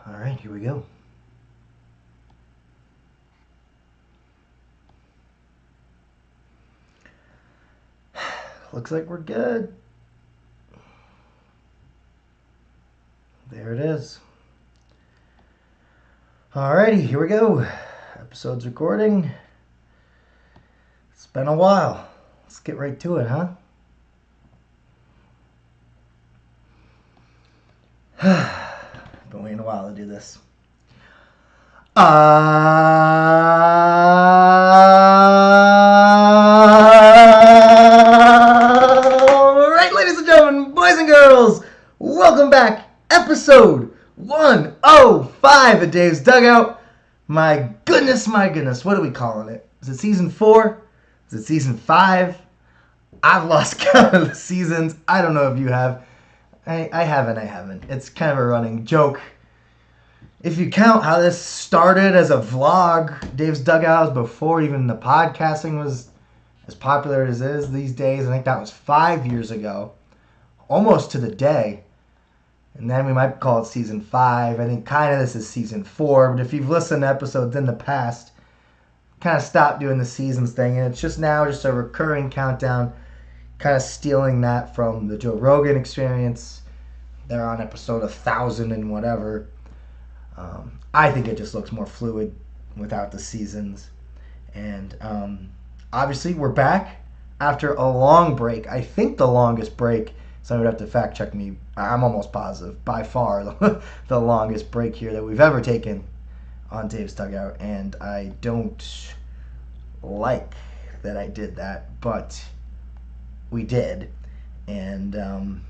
All right, here we go. Looks like we're good. There it is. Alrighty, here we go. Episode's recording. It's been a while. Let's get right to it, huh? Been waiting a while to do this. Alright, ladies and gentlemen, boys and girls, welcome back. Episode 105 of Dave's Dugout. My goodness, what are we calling it? Is it season 4? Is it season 5? I've lost count of the seasons. I don't know if you have. I haven't. It's kind of a running joke. If you count how this started as a vlog, Dave's Dugout, before even the podcasting was as popular as it is these days, I think that was 5 years ago. Almost to the day. And then we might call it season 5. I think kind of this is season 4. But if you've listened to episodes in the past, kind of stopped doing the seasons thing. And it's just now just a recurring countdown, kind of stealing that from the Joe Rogan Experience. They're on episode 1000 and whatever. I think it just looks more fluid without the seasons. And obviously we're back after a long break. I think the longest break, someone would have to fact check me. I'm almost positive, by far the longest break here that we've ever taken on Dave's Dugout. And I don't like that I did that, but we did. And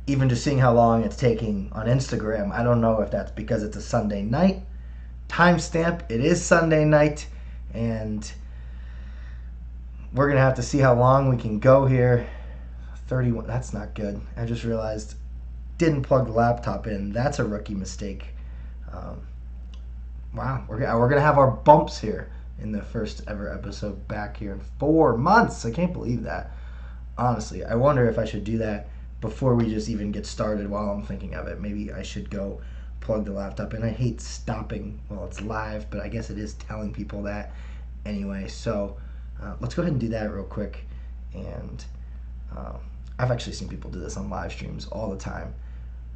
even just seeing how long it's taking on Instagram, I don't know if that's because it's a Sunday night. Timestamp, it is Sunday night, and we're going to have to see how long we can go here. 31, that's not good. I just realized, didn't plug the laptop in. That's a rookie mistake. Wow, we're going to have our bumps here in the first ever episode back here in 4 months. I can't believe that. Honestly, I wonder if I should do that before we just even get started while I'm thinking of it. Maybe I should go plug the laptop in. I hate stopping while it's live, but I guess it is telling people that anyway. So let's go ahead and do that real quick. And I've actually seen people do this on live streams all the time.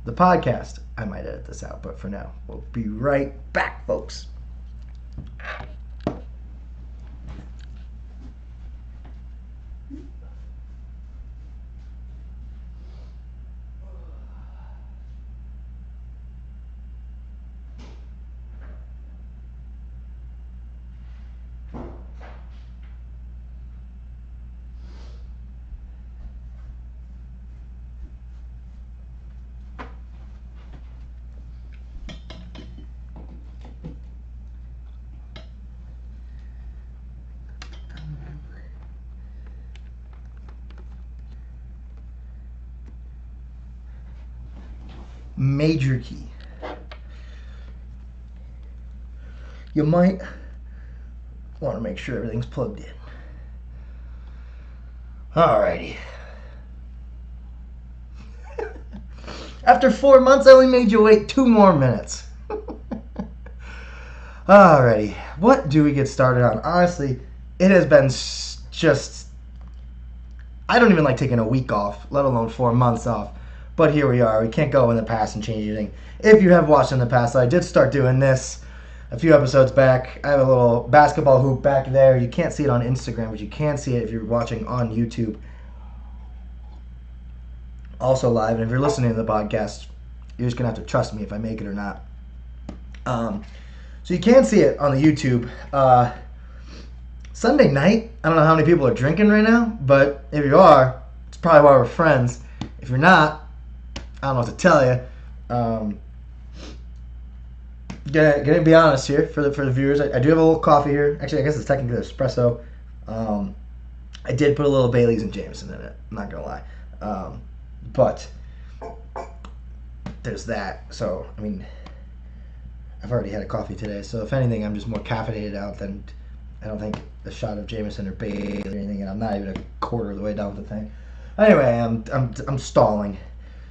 The podcast, I might edit this out, but for now, we'll be right back, folks. Major key. You might want to make sure everything's plugged in. Alrighty. After 4 months, I only made you wait 2 more minutes. Alrighty. What do we get started on? Honestly, it has been just... I don't even like taking a week off, let alone 4 months off. But here we are. We can't go in the past and change anything. If you have watched in the past, I did start doing this a few episodes back. I have a little basketball hoop back there. You can't see it on Instagram, but you can see it if you're watching on YouTube. Also live. And if you're listening to the podcast, you're just going to have to trust me if I make it or not. So you can see it on the YouTube. Sunday night, I don't know how many people are drinking right now, but if you are, it's probably why we're friends. If you're not, I don't know what to tell you. Gonna be honest here for the viewers. I do have a little coffee here. Actually, I guess it's technically espresso. I did put a little Bailey's and Jameson in it. I'm not gonna lie. But there's that. So I mean, I've already had a coffee today. So if anything, I'm just more caffeinated out than I don't think a shot of Jameson or Bailey's or anything. And I'm not even a quarter of the way down with the thing. Anyway, I'm stalling.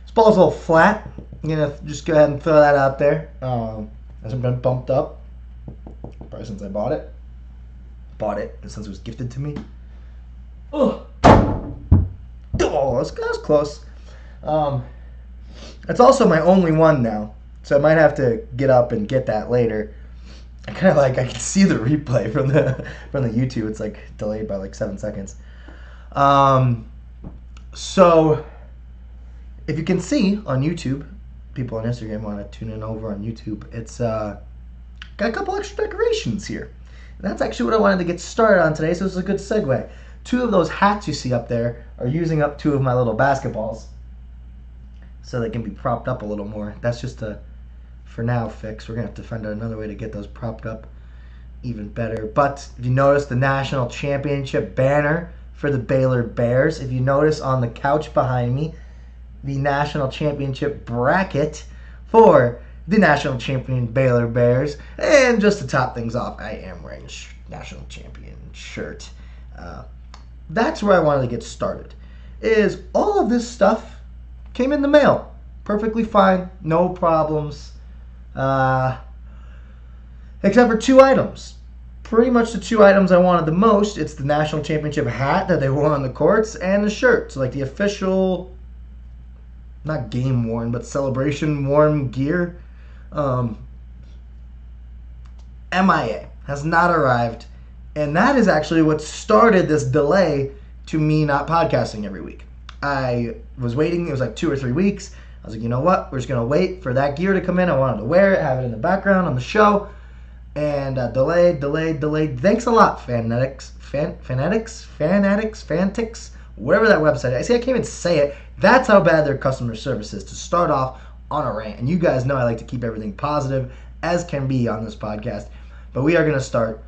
This ball's a little flat. I'm gonna just go ahead and throw that out there. Hasn't been bumped up probably since I bought it. And since it was gifted to me. Oh, that's close. It's also my only one now, so I might have to get up and get that later. I can see the replay from the YouTube. It's like delayed by like 7 seconds. So if you can see on YouTube, people on Instagram want to tune in over on YouTube. It's got a couple extra decorations here. And that's actually what I wanted to get started on today, so this is a good segue. 2 of those hats you see up there are using up 2 of my little basketballs, so they can be propped up a little more. That's just a, for now, fix. We're going to have to find out another way to get those propped up even better. But if you notice the national championship banner for the Baylor Bears, if you notice on the couch behind me, the national championship bracket for the national champion Baylor Bears. And just to top things off, I am wearing a national champion shirt. That's where I wanted to get started. Is all of this stuff came in the mail. Perfectly fine, no problems. Except for 2 items. Pretty much the 2 items I wanted the most. It's the national championship hat that they wore on the courts and the shirt. So like the official, not game worn, but celebration worn gear. MIA has not arrived, and that is actually what started this delay to me not podcasting every week. I was waiting. It was like 2 or 3 weeks. I was like, you know what? We're just going to wait for that gear to come in. I wanted to wear it, have it in the background on the show, and delayed. Thanks a lot, Fanatics, whatever that website is. I can't even say it. That's how bad their customer service is, to start off on a rant. And you guys know I like to keep everything positive as can be on this podcast. But we are going to start,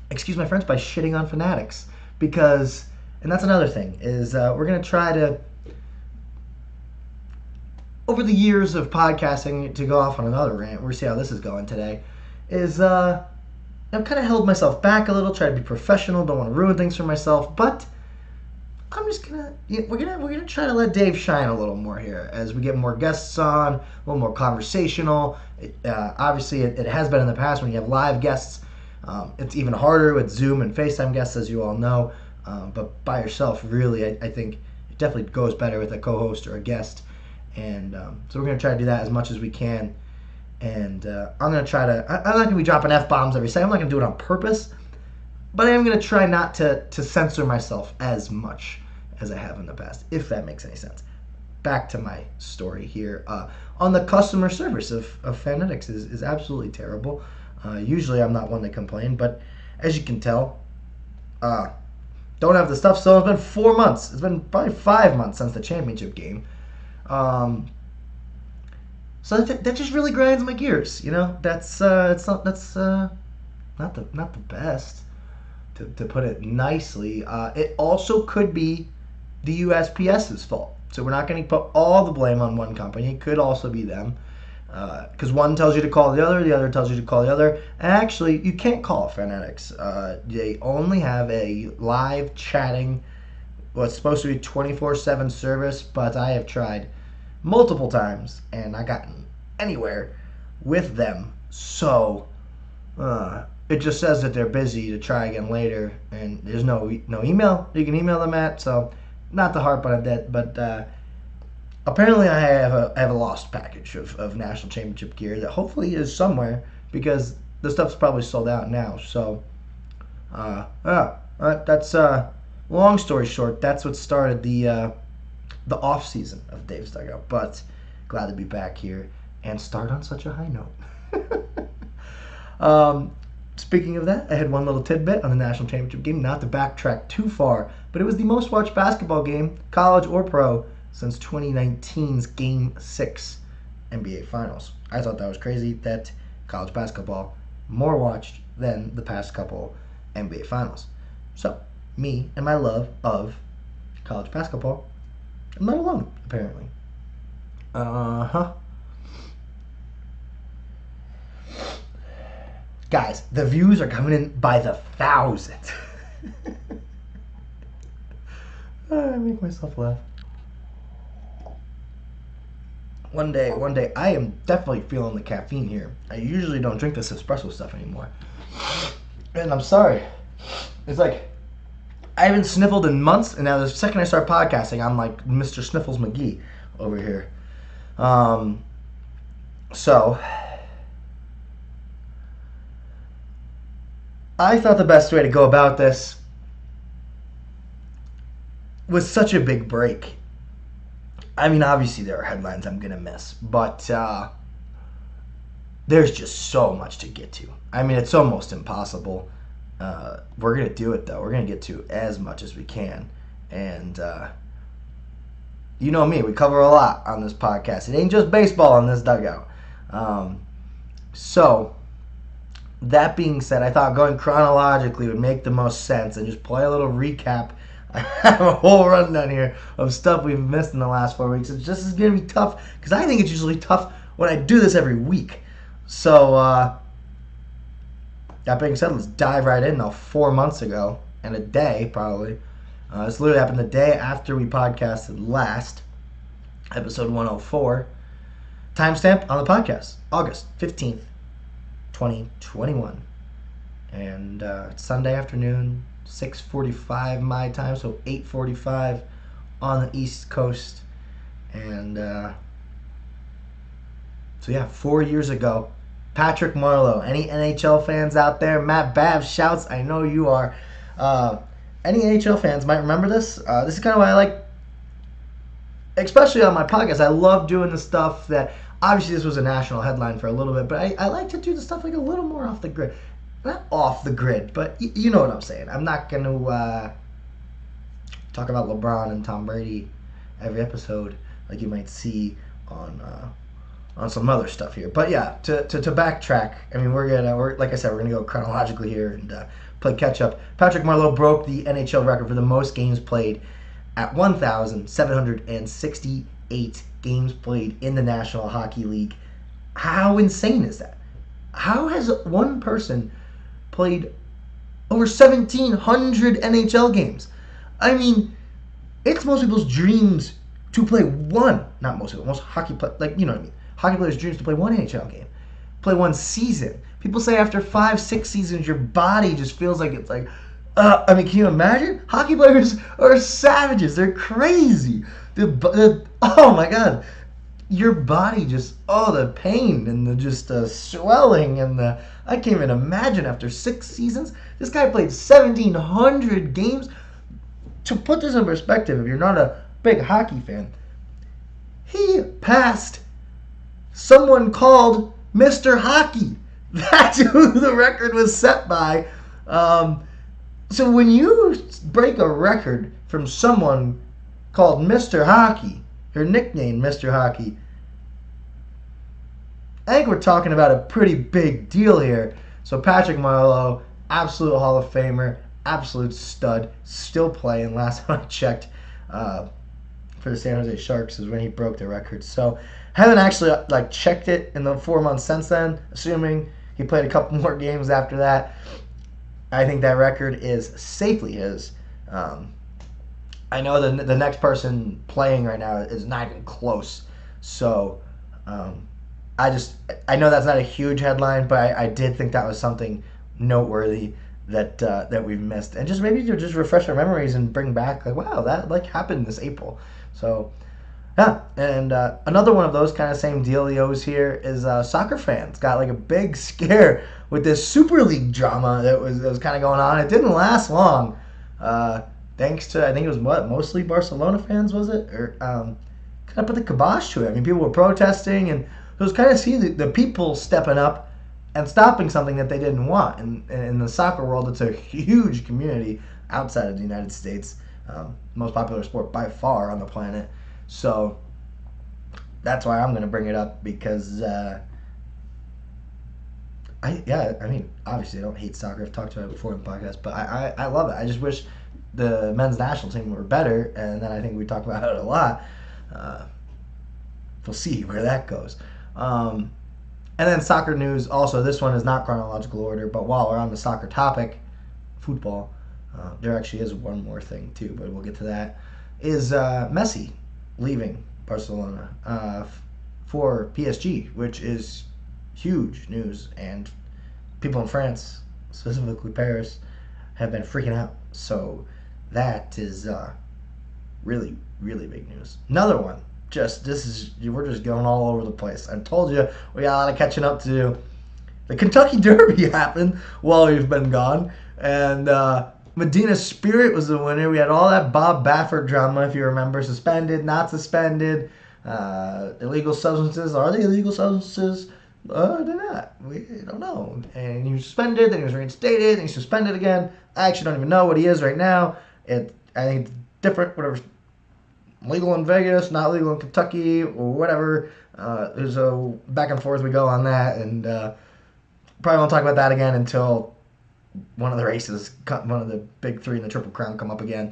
excuse my French, by shitting on Fanatics. Because, and that's another thing, is we're going to try to, over the years of podcasting, to go off on another rant, we'll see how this is going today, is I've kind of held myself back a little, try to be professional, don't want to ruin things for myself, but I'm just we're gonna try to let Dave shine a little more here as we get more guests on, a little more conversational. Obviously, it has been in the past when you have live guests. It's even harder with Zoom and FaceTime guests, as you all know. But by yourself, really, I think it definitely goes better with a co-host or a guest. And so we're gonna try to do that as much as we can. And I'm gonna try to. I'm not gonna be dropping F-bombs every second. I'm not gonna do it on purpose. But I am going to try not to censor myself as much as I have in the past, if that makes any sense. Back to my story here. On the customer service of Fanatics is absolutely terrible. Usually I'm not one to complain, but as you can tell, don't have the stuff. So it's been 4 months. It's been probably 5 months since the championship game. So that just really grinds my gears. You know, that's not the best. To put it nicely. It also could be the USPS's fault. So we're not going to put all the blame on one company. It could also be them. Because one tells you to call the other tells you to call the other. And actually, you can't call Fanatics. They only have a live chatting, what's supposed to be 24/7 service, but I have tried multiple times and not gotten anywhere with them. So, it just says that they're busy, to try again later, and there's no email you can email them at. So, not to harp on it, but apparently I have a lost package of national championship gear that hopefully is somewhere, because the stuff's probably sold out now. So, that's long story short. That's what started the off season of Dave's Dugout. But glad to be back here and start on such a high note. Speaking of that, I had one little tidbit on the national championship game, not to backtrack too far, but it was the most watched basketball game, college or pro, since 2019's Game 6 NBA Finals. I thought that was crazy that college basketball more watched than the past couple NBA Finals. So, me and my love of college basketball, I'm not alone, apparently. Guys, the views are coming in by the thousands. I make myself laugh. One day, I am definitely feeling the caffeine here. I usually don't drink this espresso stuff anymore. And I'm sorry. It's like, I haven't sniffled in months, and now the second I start podcasting, I'm like Mr. Sniffles McGee over here. So, I thought the best way to go about this was such a big break. I mean, obviously there are headlines I'm going to miss, but there's just so much to get to. I mean, it's almost impossible. We're going to do it, though. We're going to get to as much as we can. And you know me, we cover a lot on this podcast. It ain't just baseball on this dugout. So, that being said, I thought going chronologically would make the most sense and just play a little recap. I have a whole rundown here of stuff we've missed in the last 4 weeks. It's just going to be tough because I think it's usually tough when I do this every week. So, that being said, let's dive right in now. 4 months ago, and a day probably. This literally happened the day after we podcasted last, episode 104. Timestamp on the podcast, August 15th, 2021. And it's Sunday afternoon, 6:45 my time, so 8:45 on the East Coast. And so yeah, 4 years ago, Patrick Marleau. Any NHL fans out there? Matt Babb shouts, I know you are. Any NHL fans might remember this. This is kind of why I like, especially on my podcast, I love doing the stuff that, obviously this was a national headline for a little bit, but I like to do the stuff like a little more off the grid. Not off the grid, but you know what I'm saying. I'm not going to talk about LeBron and Tom Brady every episode like you might see on some other stuff here. But yeah, to backtrack, I mean, we're like I said, we're gonna go chronologically here and play catch up. Patrick Marleau broke the NHL record for the most games played at 1,768 games played in the National Hockey League. How insane is that? How has one person played over 1,700 NHL games? I mean, it's most people's dreams to play one. Not most people. Most hockey play, like, you know what I mean. Hockey players' dreams to play one NHL game, play one season. People say after 5-6 seasons, your body just feels like it's like, I mean, can you imagine? Hockey players are savages. They're crazy. Oh my God, your body just, the pain and the just swelling and I can't even imagine after 6 seasons. This guy played 1,700 games. To put this in perspective, if you're not a big hockey fan, he passed someone called Mr. Hockey. That's who the record was set by. So when you break a record from someone called Mr. Hockey, or nicknamed Mr. Hockey, I think we're talking about a pretty big deal here. So Patrick Marleau, absolute Hall of Famer, absolute stud, still playing. Last time I checked, for the San Jose Sharks is when he broke the record. So haven't actually checked it in the 4 months since then, assuming he played a couple more games after that. I think that record is safely his. I know the next person playing right now is not even close. So I know that's not a huge headline, but I did think that was something noteworthy that we've missed, and just maybe to just refresh our memories and bring back wow, that happened this April. So yeah, and another one of those kind of same dealios here is soccer fans got a big scare with this Super League drama that was kind of going on. It didn't last long, thanks to, I think it was mostly Barcelona fans, was it? Or kind of put the kibosh to it. I mean, people were protesting, and it was kind of see the people stepping up and stopping something that they didn't want. And in the soccer world, it's a huge community outside of the United States, most popular sport by far on the planet. So that's why I'm going to bring it up, because I mean, obviously I don't hate soccer. I've talked about it before in the podcast, but I love it. I just wish the men's national team were better, and then I think we talk about it a lot. We'll see where that goes. And then soccer news also. This one is not chronological order, but while we're on the soccer topic, football, there actually is one more thing too, but we'll get to that. Is Messi leaving Barcelona for PSG, which is huge news. And people in France, specifically Paris, have been freaking out. So that is really, really big news. Another one. We're just going all over the place. I told you we got a lot of catching up to do. The Kentucky Derby happened while we've been gone, and Medina Spirit was the winner. We had all that Bob Baffert drama, if you remember, suspended, not suspended, illegal substances. Are they illegal substances? They're not. We don't know. And he was suspended, then he was reinstated, and he's suspended again. I actually don't even know what he is right now. I think it's different, whatever. Legal in Vegas, not legal in Kentucky, or whatever. There's a back and forth we go on that, and probably won't talk about that again until one of the races, one of the big three in the Triple Crown come up again.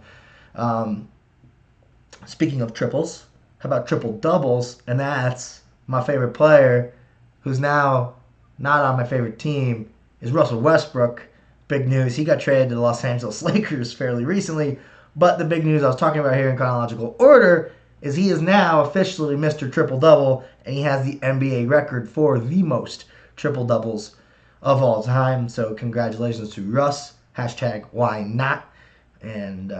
Speaking of triples, how about triple doubles? And that's my favorite player, who's now not on my favorite team, is Russell Westbrook. Big news, he got traded to the Los Angeles Lakers fairly recently. But the big news I was talking about here in chronological order is he is now officially Mr. Triple-Double, and he has the NBA record for the most triple-doubles of all time. So congratulations to Russ. Hashtag why not. And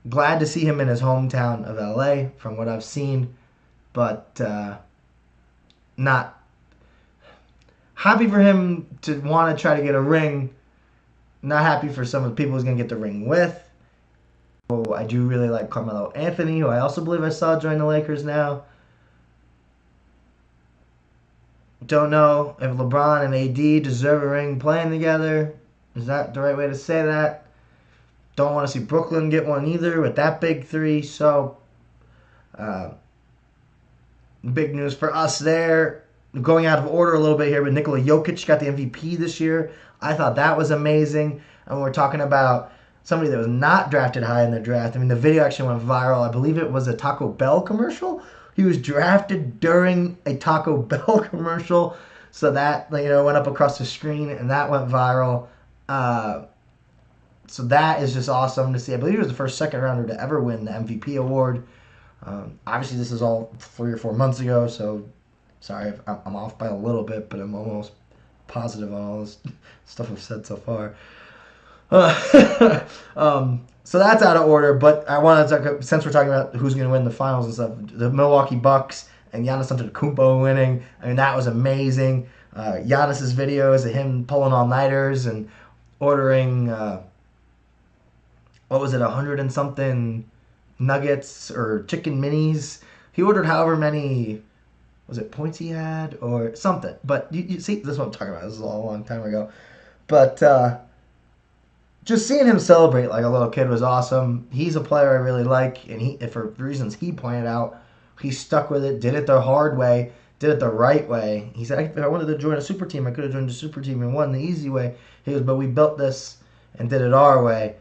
glad to see him in his hometown of LA from what I've seen. But not happy for him to want to try to get a ring. Not happy for some of the people he's going to get the ring with. I do really like Carmelo Anthony, who I also believe I saw join the Lakers now. Don't know if LeBron and AD deserve a ring playing together. Is that the right way to say that? Don't want to see Brooklyn get one either with that big three. So, big news for us there. Going out of order a little bit here, but Nikola Jokic got the MVP this year. I thought that was amazing. And we're talking about somebody that was not drafted high in the draft. I mean, the video actually went viral. I believe it was a Taco Bell commercial. He was drafted during a Taco Bell commercial. So that, went up across the screen, and that went viral. So that is just awesome to see. I believe he was the first second rounder to ever win the MVP award. Obviously, this is all 3 or 4 months ago, so sorry if I'm off by a little bit, but I'm almost positive on all this stuff I've said so far. So that's out of order, but I want to talk, since we're talking about who's going to win the finals and stuff, the Milwaukee Bucks and Giannis Antetokounmpo winning. I mean, that was amazing. Giannis's videos of him pulling all-nighters and ordering, 100 and something nuggets or chicken minis. He ordered however many, was it points he had or something. But you see, this is what I'm talking about. This is all a long time ago. But just seeing him celebrate like a little kid was awesome. He's a player I really like, and for reasons he pointed out, he stuck with it, did it the hard way, did it the right way. He said, if I wanted to join a super team, I could have joined a super team and won the easy way. He goes, but we built this and did it our way.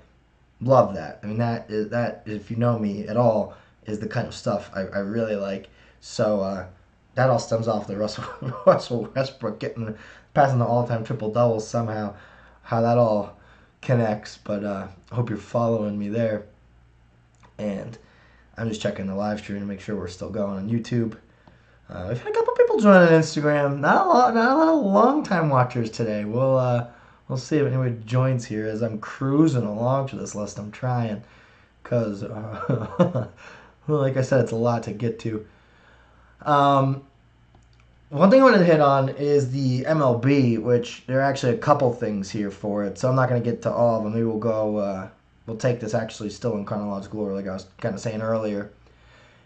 Love that. I mean, that, if you know me at all, is the kind of stuff I really like. So that all stems off the Russell Westbrook passing the all-time triple-doubles somehow, how that all connects, but I hope you're following me there. And I'm just checking the live stream to make sure we're still going on YouTube. We've had a couple people join on Instagram. Not a lot of long-time watchers today. We'll see if anybody joins here as I'm cruising along to this list. I'm trying, because like I said, it's a lot to get to. One thing I wanted to hit on is the MLB, which there are actually a couple things here for it, so I'm not going to get to all of them. Maybe we'll take this actually still in chronological order, like I was kind of saying earlier,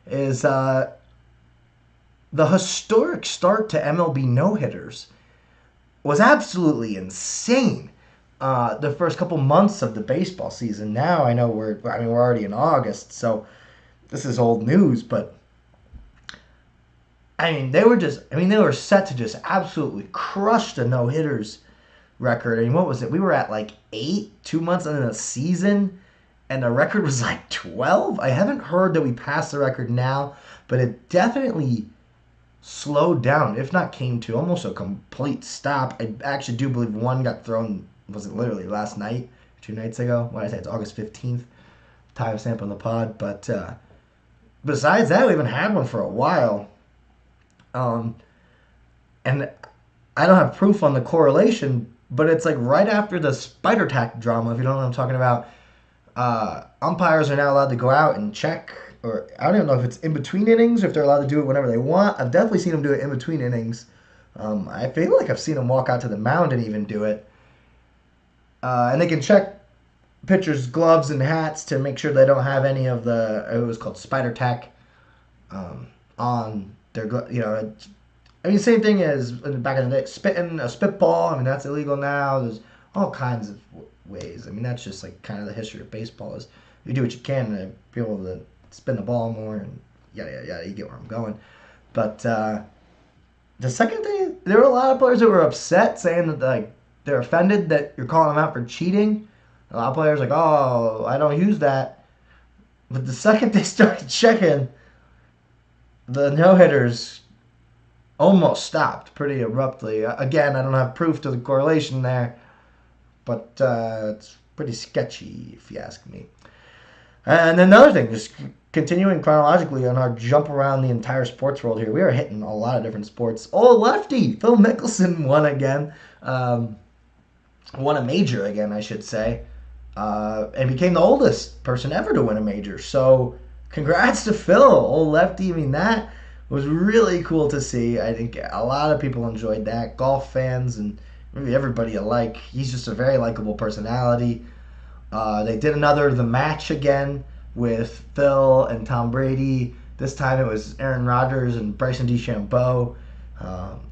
is the historic start to MLB no-hitters was absolutely insane. The first couple months of the baseball season. Now I know we're already in August, so this is old news, but they were set to just absolutely crush the no-hitters record. I mean, what was it? We were at like 8, 2 months into the season, and the record was like 12. I haven't heard that we passed the record now, but it definitely slowed down, if not came to almost a complete stop. I actually do believe one got thrown, was it literally last night, 2 nights ago? When I say it's August 15th, timestamp on the pod. But besides that, we haven't had one for a while. Um, and I don't have proof on the correlation, but it's like right after the spider tack drama, if you don't know what I'm talking about. Umpires are now allowed to go out and check, or I don't even know if it's in between innings or if they're allowed to do it whenever they want. I've definitely seen them do it in between innings. I feel like I've seen them walk out to the mound and even do it. And they can check pitchers' gloves and hats to make sure they don't have any of it was called spider tack on their I mean, same thing as back in the day, spitting a spitball. I mean, that's illegal now. There's all kinds of ways. I mean, that's just like kind of the history of baseball is you do what you can to be able to spin the ball more and yada, yada, yada. You get where I'm going. But the second thing, there were a lot of players that were upset saying that like they're offended that you're calling them out for cheating. A lot of players like, oh, I don't use that. But the second they started checking, the no-hitters almost stopped pretty abruptly. Again, I don't have proof to the correlation there, but it's pretty sketchy if you ask me. And another thing, just continuing chronologically on our jump around the entire sports world here, we are hitting a lot of different sports. Oh, Lefty! Phil Mickelson won again. Won a major again, I should say. And became the oldest person ever to win a major. So congrats to Phil, old Lefty. I mean, that was really cool to see. I think a lot of people enjoyed that. Golf fans and maybe everybody alike. He's just a very likable personality. They did another The Match again with Phil and Tom Brady. This time it was Aaron Rodgers and Bryson DeChambeau.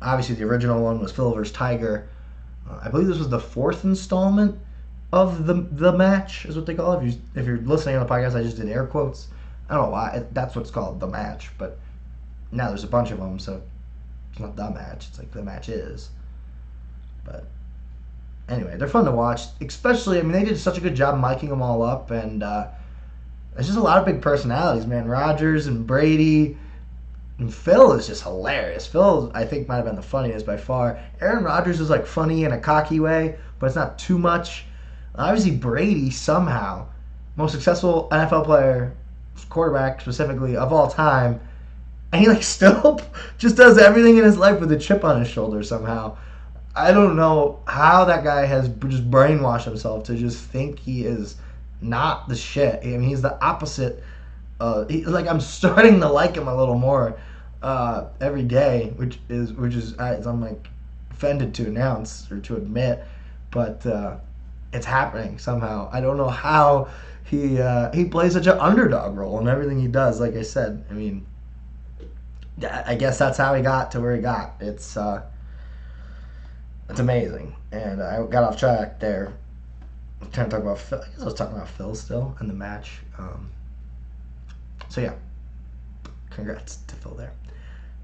Obviously the original one was Phil versus Tiger. I believe this was the fourth installment of the match, is what they call it. If you're listening on the podcast, I just did air quotes. I don't know why. That's what's called The Match, but now there's a bunch of them, so it's not The Match. It's like The Match is. But anyway, they're fun to watch. Especially, I mean, they did such a good job miking them all up, and there's just a lot of big personalities, man. Rodgers and Brady. And Phil is just hilarious. Phil, I think, might have been the funniest by far. Aaron Rodgers is like funny in a cocky way, but it's not too much. Obviously, Brady somehow, most successful NFL player, quarterback specifically of all time, and he like still just does everything in his life with a chip on his shoulder somehow. I don't know how that guy has just brainwashed himself to just think he is not the shit. I mean, he's the opposite. I'm starting to like him a little more every day, which is I'm like offended to announce or to admit, but it's happening somehow. I don't know how he plays such an underdog role in everything he does. Like I said, I mean, I guess that's how he got to where he got. It's amazing, and I got off track there. I was trying to talk about Phil. I guess I was talking about Phil still in the match. So yeah, congrats to Phil there.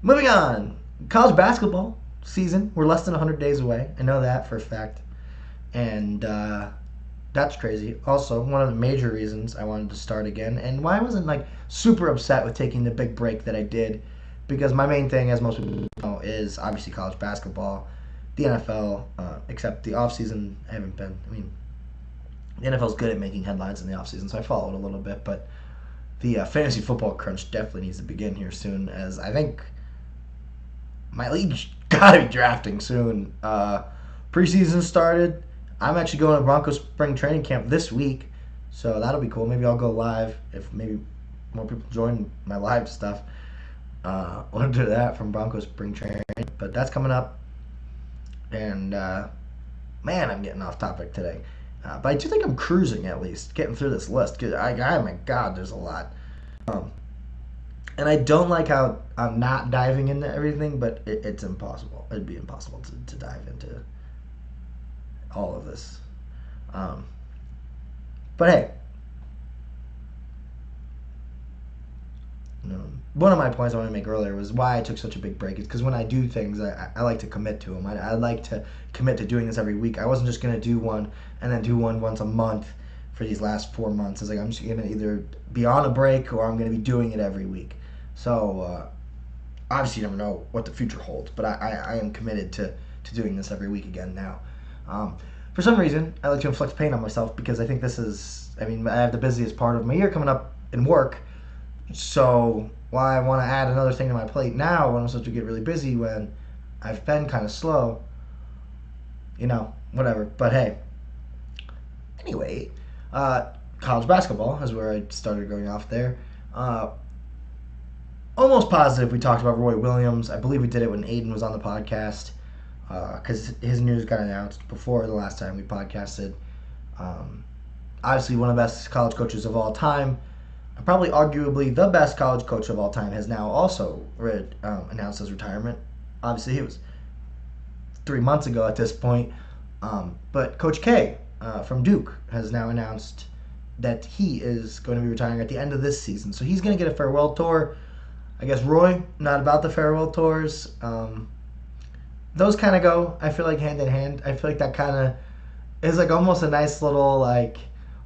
Moving on, college basketball season. We're less than 100 days away. I know that for a fact, and that's crazy. Also, one of the major reasons I wanted to start again, and why I wasn't like super upset with taking the big break that I did, because my main thing, as most people know, is obviously college basketball, the NFL. Except the off season, I haven't been. I mean, the NFL's good at making headlines in the off season, so I follow it a little bit, but the fantasy football crunch definitely needs to begin here soon, as I think my league's got to be drafting soon. Preseason started. I'm actually going to Broncos spring training camp this week, so that'll be cool. Maybe I'll go live if maybe more people join my live stuff. We'll do that from Broncos spring training, but that's coming up. And man, I'm getting off topic today. But I do think I'm cruising, at least, getting through this list. Cause oh my God, there's a lot. And I don't like how I'm not diving into everything, but it's impossible. It'd be impossible to dive into all of this. But hey, one of my points I wanted to make earlier was why I took such a big break. It's because when I do things, I like to commit to them. I like to commit to doing this every week. I wasn't just going to do one and then do one once a month for these last 4 months. It's like I'm just going to either be on a break or I'm going to be doing it every week. So obviously you never know what the future holds, but I am committed to doing this every week again now. For some reason, I like to inflict pain on myself because I think this is, I mean, I have the busiest part of my year coming up in work. So why I want to add another thing to my plate now when I'm supposed to get really busy when I've been kind of slow, whatever. But hey, anyway, college basketball is where I started going off there. Almost positive we talked about Roy Williams. I believe we did it when Aiden was on the podcast because his news got announced before the last time we podcasted. Obviously, one of the best college coaches of all time, probably arguably the best college coach of all time, has now also announced his retirement. Obviously, it was 3 months ago at this point. But Coach K from Duke has now announced that he is going to be retiring at the end of this season. So he's going to get a farewell tour. I guess Roy, not about the farewell tours. Those kind of go, I feel like, hand in hand. I feel like that kind of is like almost a nice little like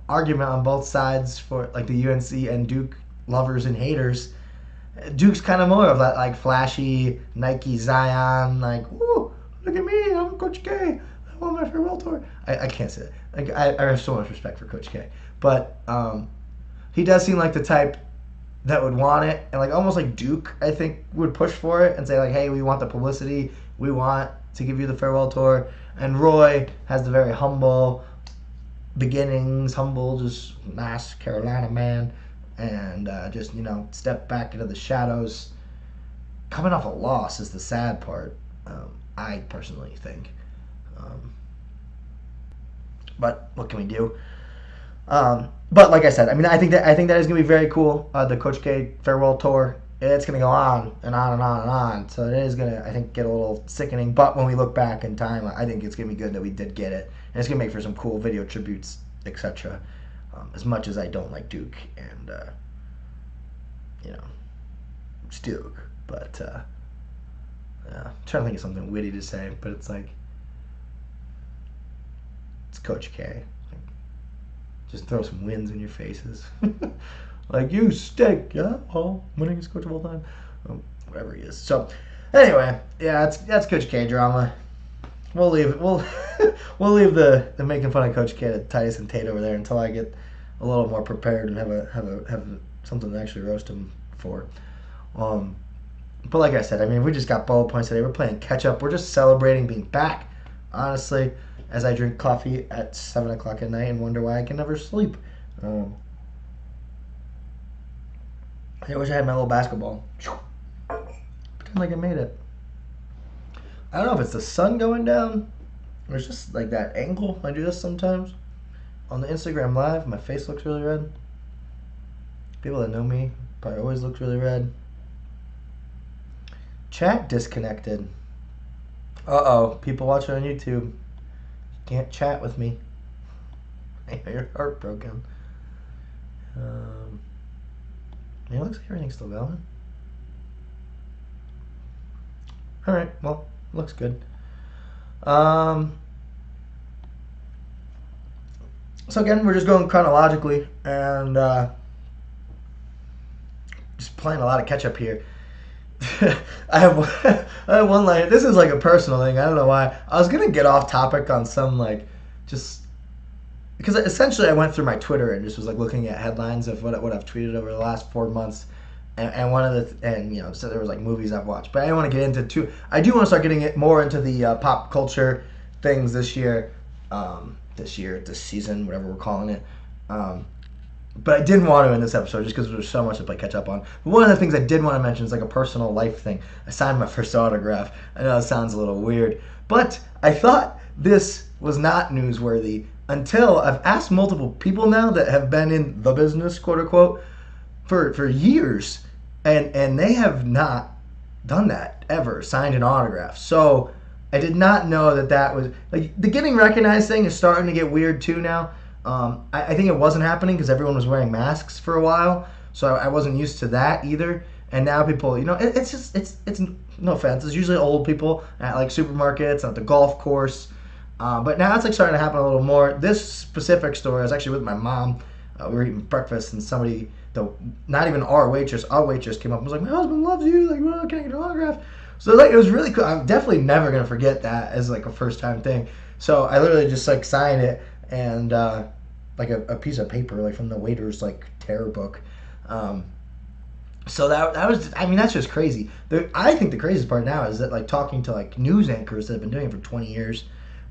argument on both sides for like the UNC and Duke lovers and haters. Duke's kind of more of that like flashy Nike Zion, like, woo, look at me, I'm Coach K. I want my farewell tour. I can't say that. Like I have so much respect for Coach K. But he does seem like the type that would want it, and like almost like Duke, I think, would push for it and say like, hey, we want the publicity, we want to give you the farewell tour. And Roy has the very humble beginnings, just nice Carolina man, and just step back into the shadows. Coming off a loss is the sad part. I personally think, but what can we do? But like I said, I mean, I think that is going to be very cool. The Coach K farewell tour, it's going to go on and on and on and on. So it is going to, I think, get a little sickening. But when we look back in time, I think it's going to be good that we did get it. And it's going to make for some cool video tributes, etc. As much as I don't like Duke and, it's Duke. But, I'm trying to think of something witty to say, but it's like, it's Coach K. Just throw some wins in your faces. Like, you stink. Yeah, well, winningest coach of all time. Whatever he is. So, anyway, yeah, that's Coach K drama. We'll leave it. We'll leave the making fun of Coach K to Titus and Tate over there until I get a little more prepared and have something to actually roast him for. But like I said, I mean, we just got bullet points today. We're playing catch up. We're just celebrating being back. Honestly, as I drink coffee at 7 o'clock at night and wonder why I can never sleep. I wish I had my little basketball. Pretend like I made it. I don't know if it's the sun going down or it's just like that angle. I do this sometimes. On the Instagram Live, my face looks really red. People that know me probably always look really red. Chat disconnected. Uh-oh. People watching on YouTube. Can't chat with me. You're heartbroken. It looks like everything's still going. Alright, well, looks good. So again, we're just going chronologically and just playing a lot of catch up here. I have one line. This is like a personal thing. I don't know why. I was gonna get off topic on some like just because essentially I went through my Twitter and just was like looking at headlines of what I've tweeted over the last 4 months, and one of the so there was like movies I've watched, but I don't want to get into I do want to start getting it more into the pop culture things this year, this season, whatever we're calling it. But I didn't want to in this episode just because there's so much to play catch up on. But one of the things I did want to mention is like a personal life thing. I signed my first autograph. I know it sounds a little weird, but I thought this was not newsworthy until I've asked multiple people now that have been in the business, quote unquote, for years, and they have not done that ever, signed an autograph. So I did not know that was like the getting recognized thing is starting to get weird too now. I think it wasn't happening because everyone was wearing masks for a while, so I wasn't used to that either. And now people, it's no offense, it's usually old people at like supermarkets, at the golf course. But now it's like starting to happen a little more. This specific story, I was actually with my mom. We were eating breakfast, and somebody, not even our waitress came up and was like, "My husband loves you. Like, well, can I get an autograph?" So like, it was really cool. I'm definitely never gonna forget that as like a first time thing. So I literally just like signed it and like a piece of paper like from the waiter's like terror book. So that was, I mean, that's just crazy. I think the craziest part now is that, like, talking to, like, news anchors that have been doing it for 20 years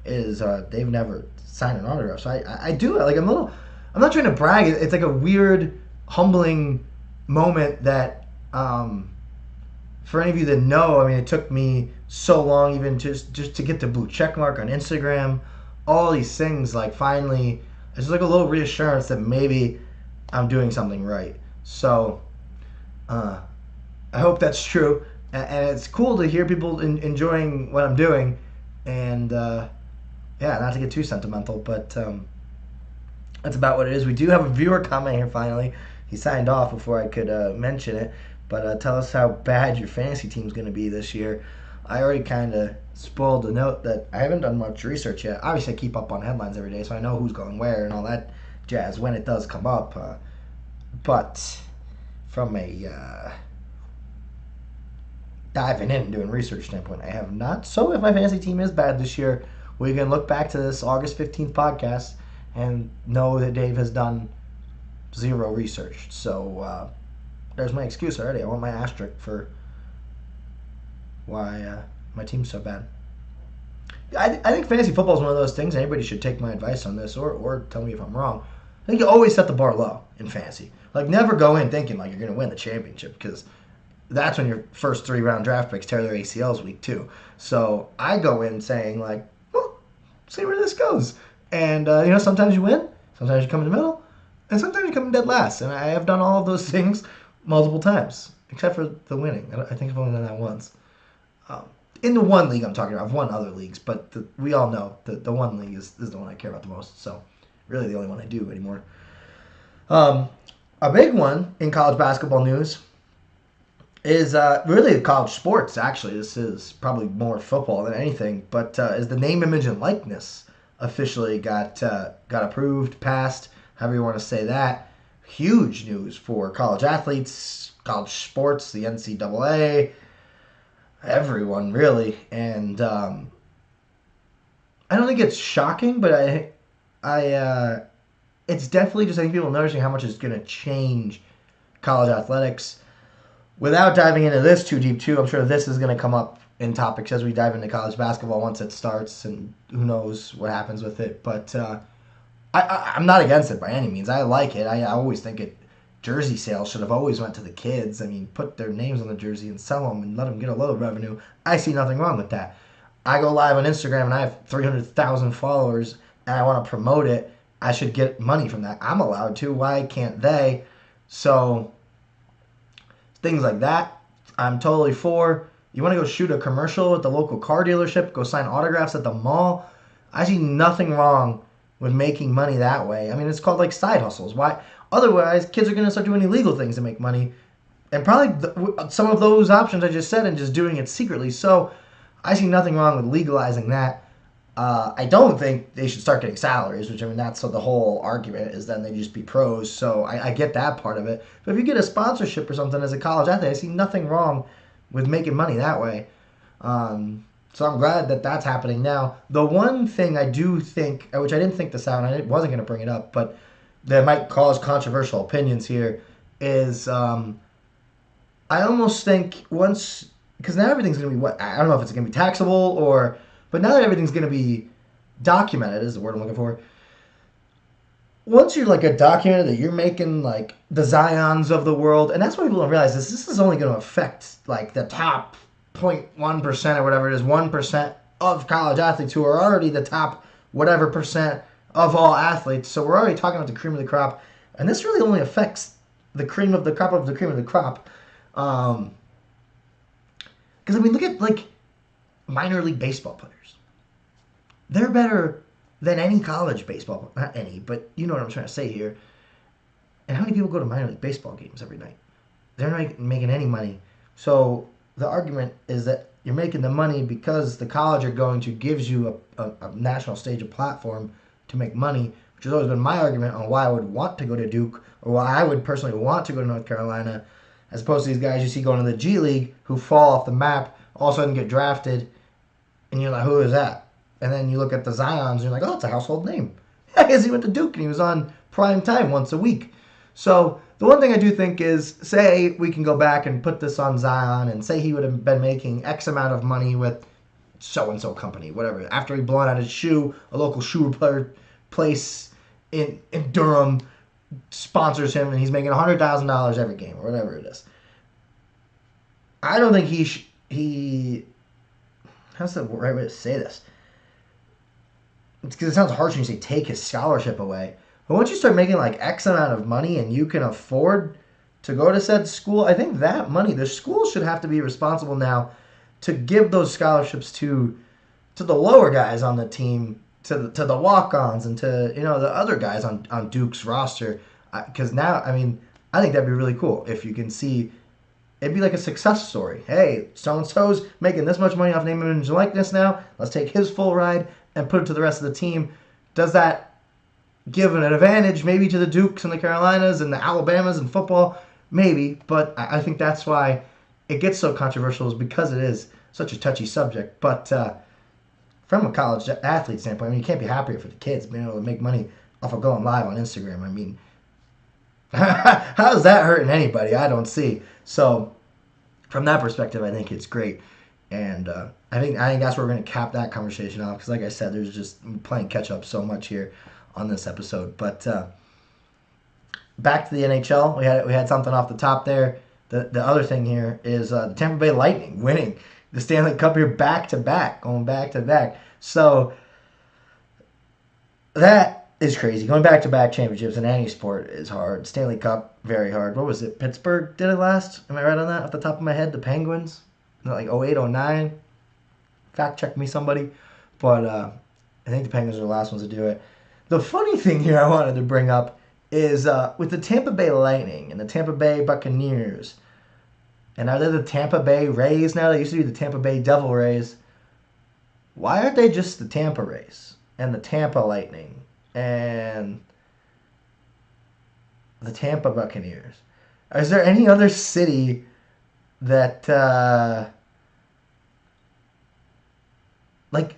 is they've never signed an autograph. So I do, like, I'm not trying to brag. It's like a weird, humbling moment that, for any of you that know, I mean, it took me so long even just to get the blue check mark on Instagram, all these things, like, finally, it's just like a little reassurance that maybe I'm doing something right. So, I hope that's true, and it's cool to hear people enjoying what I'm doing, and yeah, not to get too sentimental, but that's about what it is. We do have a viewer comment here finally. He signed off before I could mention it, but tell us how bad your fantasy team's going to be this year. I already kind of spoiled the note that I haven't done much research yet. Obviously, I keep up on headlines every day, so I know who's going where and all that jazz when it does come up, but from a diving in and doing research standpoint, I have not. So if my fantasy team is bad this year, we can look back to this August 15th podcast and know that Dave has done zero research. So there's my excuse already. I want my asterisk for why my team's so bad. I think fantasy football is one of those things. Anybody should take my advice on this or tell me if I'm wrong. I think you always set the bar low in fantasy. Like, never go in thinking like you're going to win the championship, because that's when your first 3-round draft picks tear their ACLs week 2. So I go in saying, like, well, see where this goes. And, sometimes you win, sometimes you come in the middle, and sometimes you come in dead last. And I have done all of those things multiple times, except for the winning. I think I've only done that once. In the one league I'm talking about. I've won other leagues, but we all know that the one league is the one I care about the most. So really the only one I do anymore. A big one in college basketball news is really college sports, actually. This is probably more football than anything, but is the name, image, and likeness officially got approved, passed, however you want to say that. Huge news for college athletes, college sports, the NCAA, everyone, really. And I don't think it's shocking, but it's definitely just, I think, people noticing how much it's going to change college athletics. Without diving into this too deep, too, I'm sure this is going to come up in topics as we dive into college basketball once it starts, and who knows what happens with it. But I'm not against it by any means. I like it. I always think jersey sales should have always went to the kids. I mean, put their names on the jersey and sell them and let them get a little revenue. I see nothing wrong with that. I go live on Instagram and I have 300,000 followers and I want to promote it. I should get money from that. I'm allowed to. Why can't they? So things like that, I'm totally for. You want to go shoot a commercial at the local car dealership, go sign autographs at the mall. I see nothing wrong with making money that way. I mean, it's called like side hustles. Why? Otherwise, kids are going to start doing illegal things to make money. And probably some of those options I just said, and just doing it secretly. So I see nothing wrong with legalizing that. I don't think they should start getting salaries, which, I mean, that's the whole argument, is then they just be pros. So I get that part of it. But if you get a sponsorship or something as a college athlete, I see nothing wrong with making money that way. So I'm glad that that's happening now. The one thing I do think, which I didn't think this out, and I wasn't going to bring it up, but that might cause controversial opinions here, is I almost think once, because now everything's going to be I don't know if it's going to be taxable but now that everything's going to be documented, is the word I'm looking for. Once you're like a documented that you're making like the Zions of the world, and that's what people don't realize, this is only going to affect like the top 0.1% or whatever it is, 1% of college athletes, who are already the top whatever percent of all athletes. So we're already talking about the cream of the crop, and this really only affects the cream of the crop of the cream of the crop. Because I mean, look at like minor league baseball players. They're better than any college baseball, not any, but you know what I'm trying to say here. And how many people go to minor league baseball games every night? They're not making any money. So the argument is that you're making the money because the college you're going to gives you a national stage, a platform to make money, which has always been my argument on why I would want to go to Duke, or why I would personally want to go to North Carolina, as opposed to these guys you see going to the G League who fall off the map, all of a sudden get drafted, and you're like, who is that? And then you look at the Zions, and you're like, oh, it's a household name. I guess he went to Duke, and he was on prime time once a week. So the one thing I do think is, say we can go back and put this on Zion and say he would have been making X amount of money with so-and-so company, whatever. After he blown out his shoe, a local shoe repair place in Durham sponsors him and he's making $100,000 every game or whatever it is. I don't think he how's the right way to say this? It's because it sounds harsh when you say take his scholarship away. But once you start making like X amount of money and you can afford to go to said school, I think that money, the school should have to be responsible now to give those scholarships to the lower guys on the team, to the walk-ons and to the other guys on Duke's roster. Because now, I mean, I think that'd be really cool if you can see. It'd be like a success story. Hey, so-and-so's making this much money off name, image, and likeness now. Let's take his full ride and put it to the rest of the team. Does that give an advantage maybe to the Dukes and the Carolinas and the Alabamas in football? Maybe, but I think that's why it gets so controversial, is because it is such a touchy subject. But from a college athlete standpoint, I mean, you can't be happier for the kids being able to make money off of going live on Instagram. I mean, how's that hurting anybody? I don't see. So from that perspective, I think it's great. And I think that's where we're going to cap that conversation off, because like I said, there's just playing catch up so much here on this episode. But back to the NHL, we had something off the top there. The other thing here is the Tampa Bay Lightning winning the Stanley Cup here back to back, going back to back. So that is crazy. Going back to back championships in any sport is hard. Stanley Cup, very hard. What was it? Pittsburgh did it last? Am I right on that? Off the top of my head, the Penguins, like 08, 09. Fact check me, somebody. But I think the Penguins are the last ones to do it. The funny thing here I wanted to bring up is with the Tampa Bay Lightning and the Tampa Bay Buccaneers, and now they're the Tampa Bay Rays now. They used to be the Tampa Bay Devil Rays. Why aren't they just the Tampa Rays and the Tampa Lightning and the Tampa Buccaneers? Is there any other city that like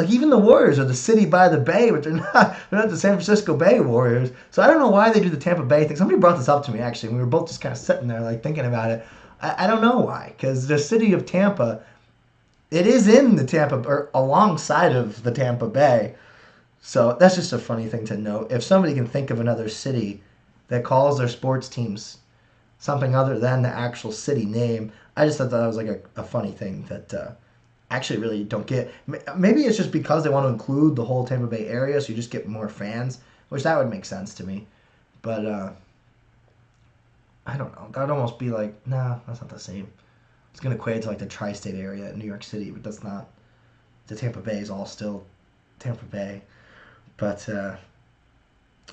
even the Warriors are the city by the bay, but they're not the San Francisco Bay Warriors. So I don't know why they do the Tampa Bay thing. Somebody brought this up to me, actually. We were both just kind of sitting there like thinking about it. I don't know why, because the city of Tampa, it is in the Tampa, or alongside of the Tampa Bay. So that's just a funny thing to note. If somebody can think of another city that calls their sports teams something other than the actual city name, I just thought that was like a funny thing that actually really don't get. Maybe it's just because they want to include the whole Tampa Bay area, so you just get more fans, which that would make sense to me. But I don't know. That would almost be like, nah, that's not the same. It's going to equate to like the tri-state area in New York City, but that's not. The Tampa Bay is all still Tampa Bay. But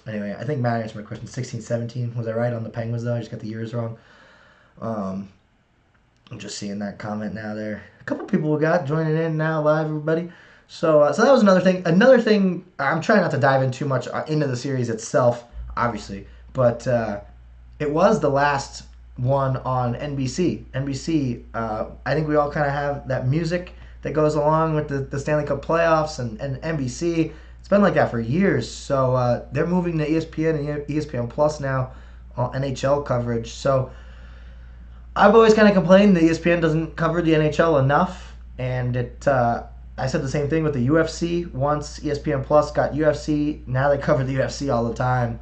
anyway, I think Matt answered my question. 16-17. Was I right on the Penguins, though? I just got the years wrong. I'm just seeing that comment now there. A couple people we got joining in now live, everybody. So that was another thing. Another thing, I'm trying not to dive in too much into the series itself, obviously, but it was the last one on NBC. NBC, I think we all kind of have that music that goes along with the Stanley Cup playoffs and NBC. It's been like that for years. So they're moving to ESPN and ESPN Plus now on NHL coverage. So I've always kind of complained that ESPN doesn't cover the NHL enough, and I said the same thing with the UFC. Once ESPN Plus got UFC, now they cover the UFC all the time.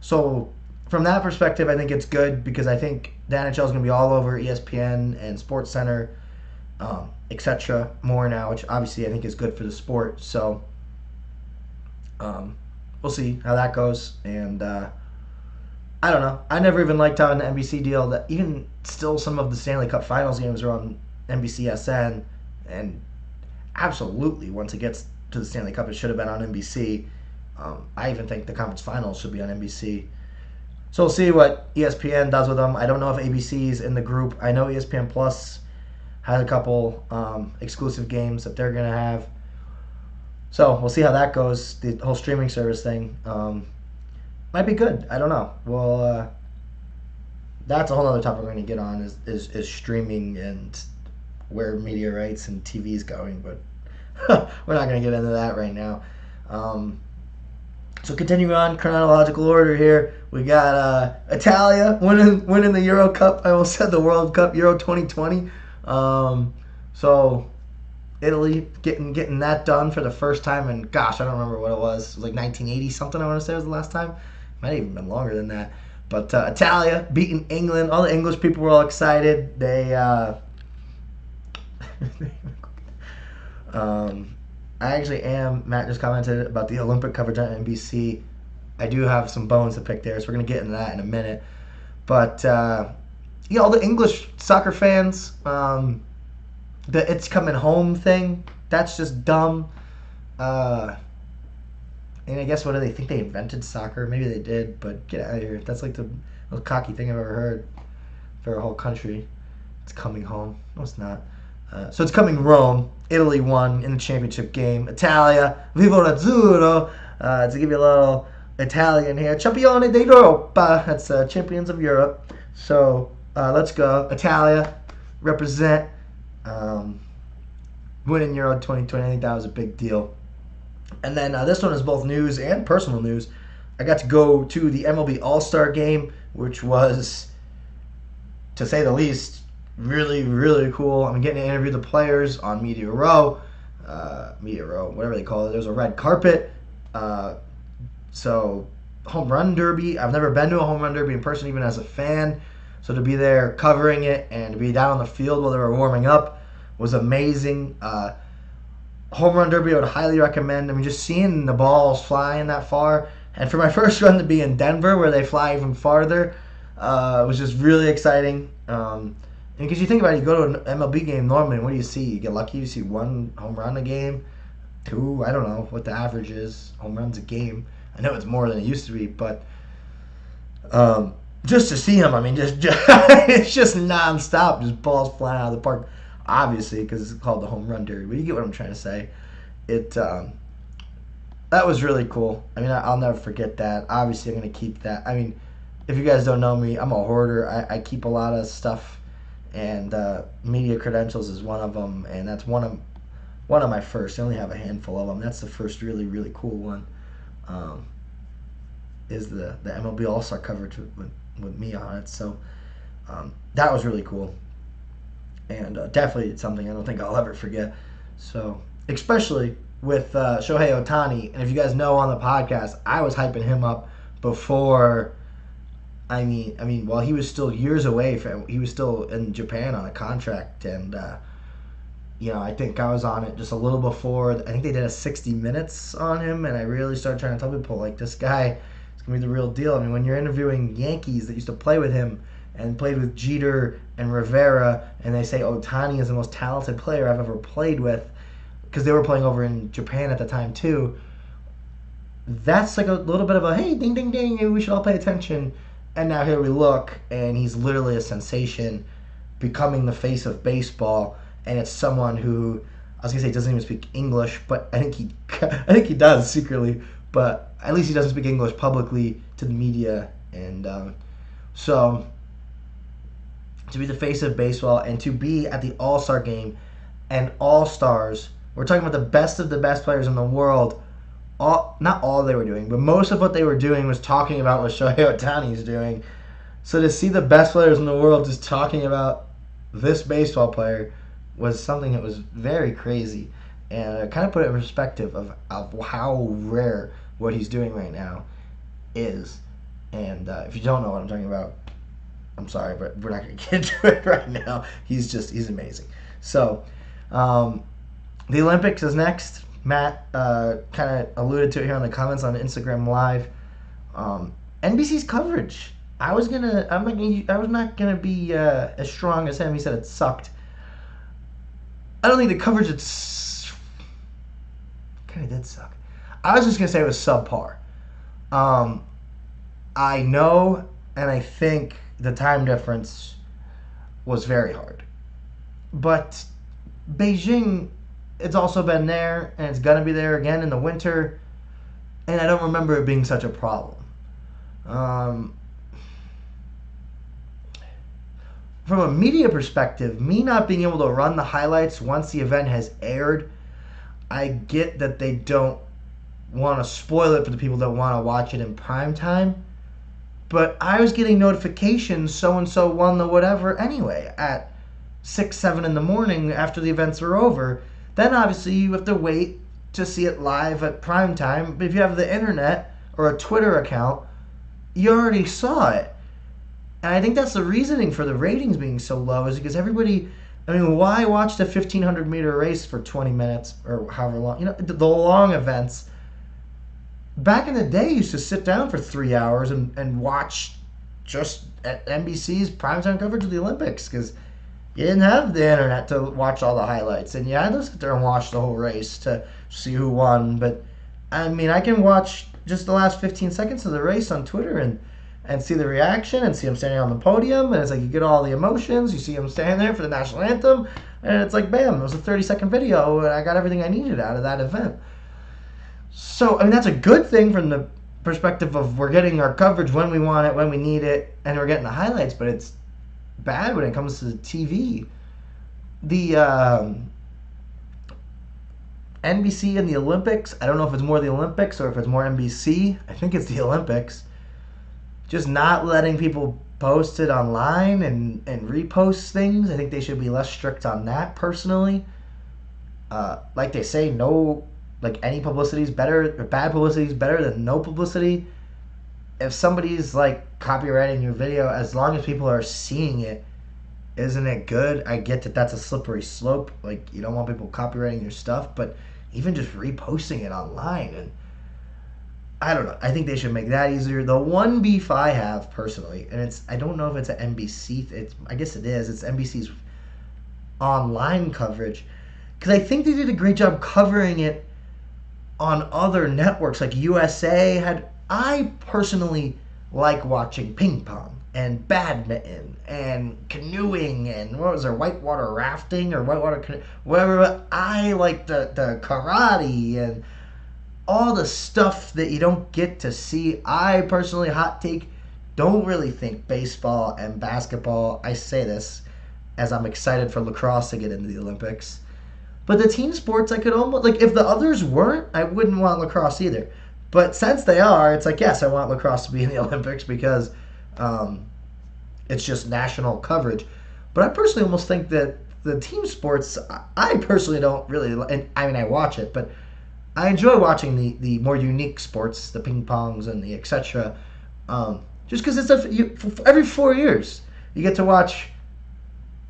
So from that perspective, I think it's good, because I think the NHL is going to be all over ESPN and SportsCenter, etc. more now, which obviously I think is good for the sport. So we'll see how that goes, and I don't know. I never even liked how in the NBC deal that even still some of the Stanley Cup Finals games are on NBCSN, and absolutely once it gets to the Stanley Cup, it should have been on NBC. I even think the conference finals should be on NBC. So we'll see what ESPN does with them. I don't know if ABC's in the group. I know ESPN Plus has a couple exclusive games that they're going to have. So we'll see how that goes. The whole streaming service thing might be good. I don't know. Well, that's a whole other topic we're going to get on is streaming and where media rights and TV is going. But we're not going to get into that right now. So continuing on chronological order here, we got Italia winning the Euro Cup. I almost said the World Cup, Euro 2020. So Italy getting that done for the first time, and gosh, I don't remember what it was. It was like 1980 something. I want to say was the last time. Might have even been longer than that. But Italia beating England. All the English people were all excited. They I actually am. Matt just commented about the Olympic coverage on NBC. I do have some bones to pick there, so we're going to get into that in a minute. But, all the English soccer fans, the it's coming home thing, that's just dumb. And I guess, what do they think? They invented soccer? Maybe they did, but get out of here. That's like the most cocky thing I've ever heard for a whole country. It's coming home. No, it's not. So it's coming Rome. Italy won in the championship game. Italia, Vivo Azzuro. To give you a little Italian here. Campione d'Europa. That's champions of Europe. So let's go. Italia, represent. Winning Euro 2020. I think that was a big deal. And then this one is both news and personal news. I got to go to the MLB All-Star game, which was, to say the least, really, really cool. I'm getting to interview the players on Media Row, whatever they call it. There's a red carpet. So, home run derby. I've never been to a home run derby in person, even as a fan. So to be there covering it and to be down on the field while they were warming up was amazing. Home run derby I would highly recommend. I mean, just seeing the balls flying that far. And for my first run to be in Denver, where they fly even farther, was just really exciting. Because you think about it, you go to an MLB game normally, and what do you see? You get lucky, you see one home run a game, two, I don't know what the average is, home runs a game. I know it's more than it used to be, but just to see them, I mean, just it's just nonstop, just balls flying out of the park. Obviously, because it's called the home run derby, but you get what I'm trying to say. That was really cool. I mean, I'll never forget that. Obviously, I'm going to keep that. I mean, if you guys don't know me, I'm a hoarder. I keep a lot of stuff, and media credentials is one of them, and that's one of my first. I only have a handful of them. That's the first really, really cool one. Is the MLB All-Star coverage with me on it. So that was really cool. And definitely something I don't think I'll ever forget. So, especially with Shohei Ohtani. And if you guys know on the podcast, I was hyping him up before. I mean, while he was still years away he was still in Japan on a contract. And, I think I was on it just a little before. I think they did a 60 minutes on him. And I really started trying to tell people, like, this guy is going to be the real deal. I mean, when you're interviewing Yankees that used to play with him, and played with Jeter and Rivera, and they say Ohtani is the most talented player I've ever played with, because they were playing over in Japan at the time too. That's like a little bit of a, hey, ding, ding, ding, maybe we should all pay attention. And now here we look, and he's literally a sensation, becoming the face of baseball, and it's someone who, I was going to say doesn't even speak English, but I think he does secretly, but at least he doesn't speak English publicly to the media, and so to be the face of baseball and to be at the All-Star game and All-Stars. We're talking about the best of the best players in the world. Not all they were doing, but most of what they were doing was talking about what Shohei Ohtani is doing. So to see the best players in the world just talking about this baseball player was something that was very crazy. And it kind of put it in perspective of how rare what he's doing right now is. And if you don't know what I'm talking about, I'm sorry, but we're not going to get into it right now. He's amazing. So, the Olympics is next. Matt kind of alluded to it here in the comments on Instagram Live. NBC's coverage. I was not gonna be as strong as him. He said it sucked. I don't think the coverage kind of did suck. I was just gonna say it was subpar. I know, and I think the time difference was very hard. But Beijing, it's also been there, and it's going to be there again in the winter, and I don't remember it being such a problem. From a media perspective, me not being able to run the highlights once the event has aired, I get that they don't want to spoil it for the people that want to watch it in prime time. But I was getting notifications so and so won the whatever anyway at 6, 7 in the morning after the events were over. Then obviously you have to wait to see it live at prime time. But if you have the internet or a Twitter account, you already saw it. And I think that's the reasoning for the ratings being so low, is because everybody, I mean, why watch the 1,500 meter race for 20 minutes or however long? You know, the long events. Back in the day, you used to sit down for 3 hours and watch just at NBC's primetime coverage of the Olympics, because you didn't have the internet to watch all the highlights, and you had to sit there and watch the whole race to see who won. But I mean, I can watch just the last 15 seconds of the race on Twitter and see the reaction and see him standing on the podium, and it's like you get all the emotions. You see him standing there for the national anthem, and it's like, bam, it was a 30-second video, and I got everything I needed out of that event. So, I mean, that's a good thing from the perspective of we're getting our coverage when we want it, when we need it, and we're getting the highlights, but it's bad when it comes to the TV. The NBC and the Olympics, I don't know if it's more the Olympics or if it's more NBC. I think it's the Olympics. Just not letting people post it online and repost things. I think they should be less strict on that, personally. Like they say, no, like any publicity is better, or bad publicity is better than no publicity. If somebody's like copywriting your video, as long as people are seeing it, isn't it good? I get that that's a slippery slope. Like, you don't want people copywriting your stuff, but even just reposting it online, and I don't know. I think they should make that easier. The one beef I have personally, and I don't know if it's an NBC. I guess it is. It's NBC's online coverage, because I think they did a great job covering it on other networks, like USA had. I personally like watching ping pong and badminton and canoeing and what was there, whitewater rafting or whitewater whatever. I like the karate and all the stuff that you don't get to see. I personally, hot take, don't really think baseball and basketball. I say this as I'm excited for lacrosse to get into the Olympics. But the team sports, I could almost, like, if the others weren't, I wouldn't want lacrosse either. But since they are, it's like, yes, I want lacrosse to be in the Olympics because it's just national coverage. But I personally almost think that the team sports, I personally don't really, and I mean, I watch it, but I enjoy watching the more unique sports, the ping pongs and the etc. Just because it's every 4 years you get to watch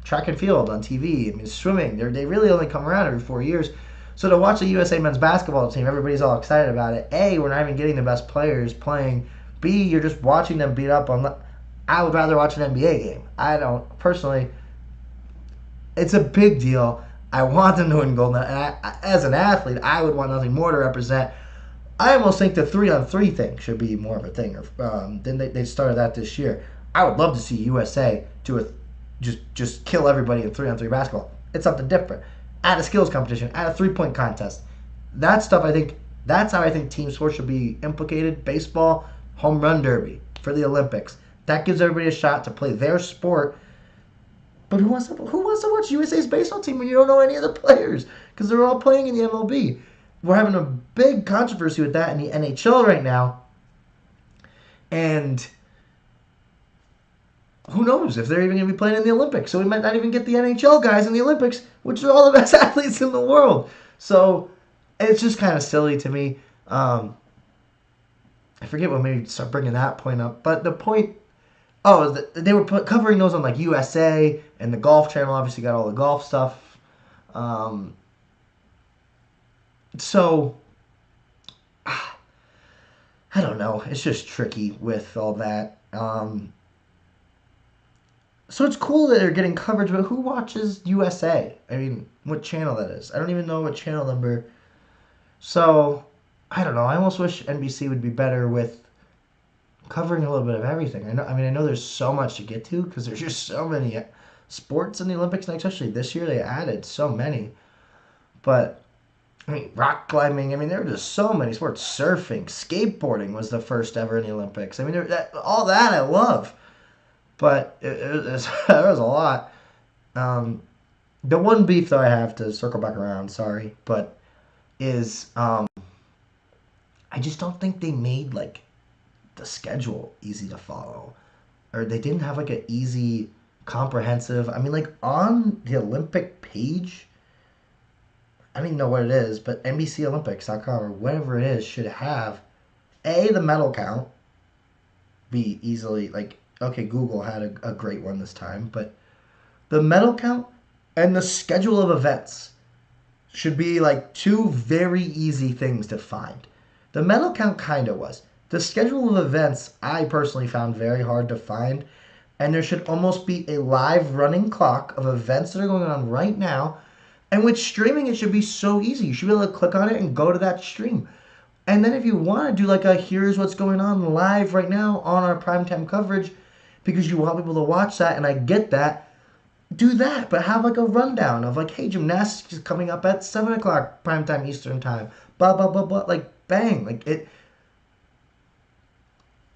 track and field on TV. I mean, swimming, they really only come around every 4 years. So to watch the USA men's basketball team, everybody's all excited about it. A, we're not even getting the best players playing. B, you're just watching them beat up on. I would rather watch an NBA game. I don't personally. It's a big deal. I want them to win gold medal, and as an athlete, I would want nothing more to represent. I almost think the 3-on-3 thing should be more of a thing. Then they started that this year. I would love to see USA do a just kill everybody in 3-on-3 basketball. It's something different. Add a skills competition, add a 3-point contest. That stuff, I think, that's how I think team sports should be implicated. Baseball, home run derby for the Olympics. That gives everybody a shot to play their sport. But who wants to watch USA's baseball team when you don't know any of the players? Because they're all playing in the MLB. We're having a big controversy with that in the NHL right now. And who knows if they're even going to be playing in the Olympics. So we might not even get the NHL guys in the Olympics, which are all the best athletes in the world. So it's just kind of silly to me. I forget what made me start bringing that point up. But the point, they were covering those on like USA, and the Golf Channel obviously got all the golf stuff. So I don't know. It's just tricky with all that. So it's cool that they're getting coverage, but who watches USA? I mean, what channel that is? I don't even know what channel number. So, I don't know. I almost wish NBC would be better with covering a little bit of everything. I know there's so much to get to because there's just so many sports in the Olympics, and especially this year they added so many. But, I mean, rock climbing. I mean, there were just so many sports. Surfing, skateboarding was the first ever in the Olympics. I mean, all that I love. But there was a lot. The one beef, though, I have to circle back around, sorry, but is I just don't think they made like the schedule easy to follow, or they didn't have like an easy, comprehensive. I mean, like on the Olympic page, I don't even know what it is, but NBCOlympics.com or whatever it is should have the medal count be easily like okay. Google had a great one this time, but the medal count and the schedule of events should be like two very easy things to find. The medal count kind of was. The schedule of events I personally found very hard to find, and there should almost be a live running clock of events that are going on right now. And with streaming, it should be so easy. You should be able to click on it and go to that stream. And then if you want to do like a here's what's going on live right now on our primetime coverage because you want people to watch that, and I get that, do that. But have like a rundown of like, hey, gymnastics is coming up at 7 o'clock primetime Eastern time. Blah, blah, blah, blah. Like, bang. Like, it...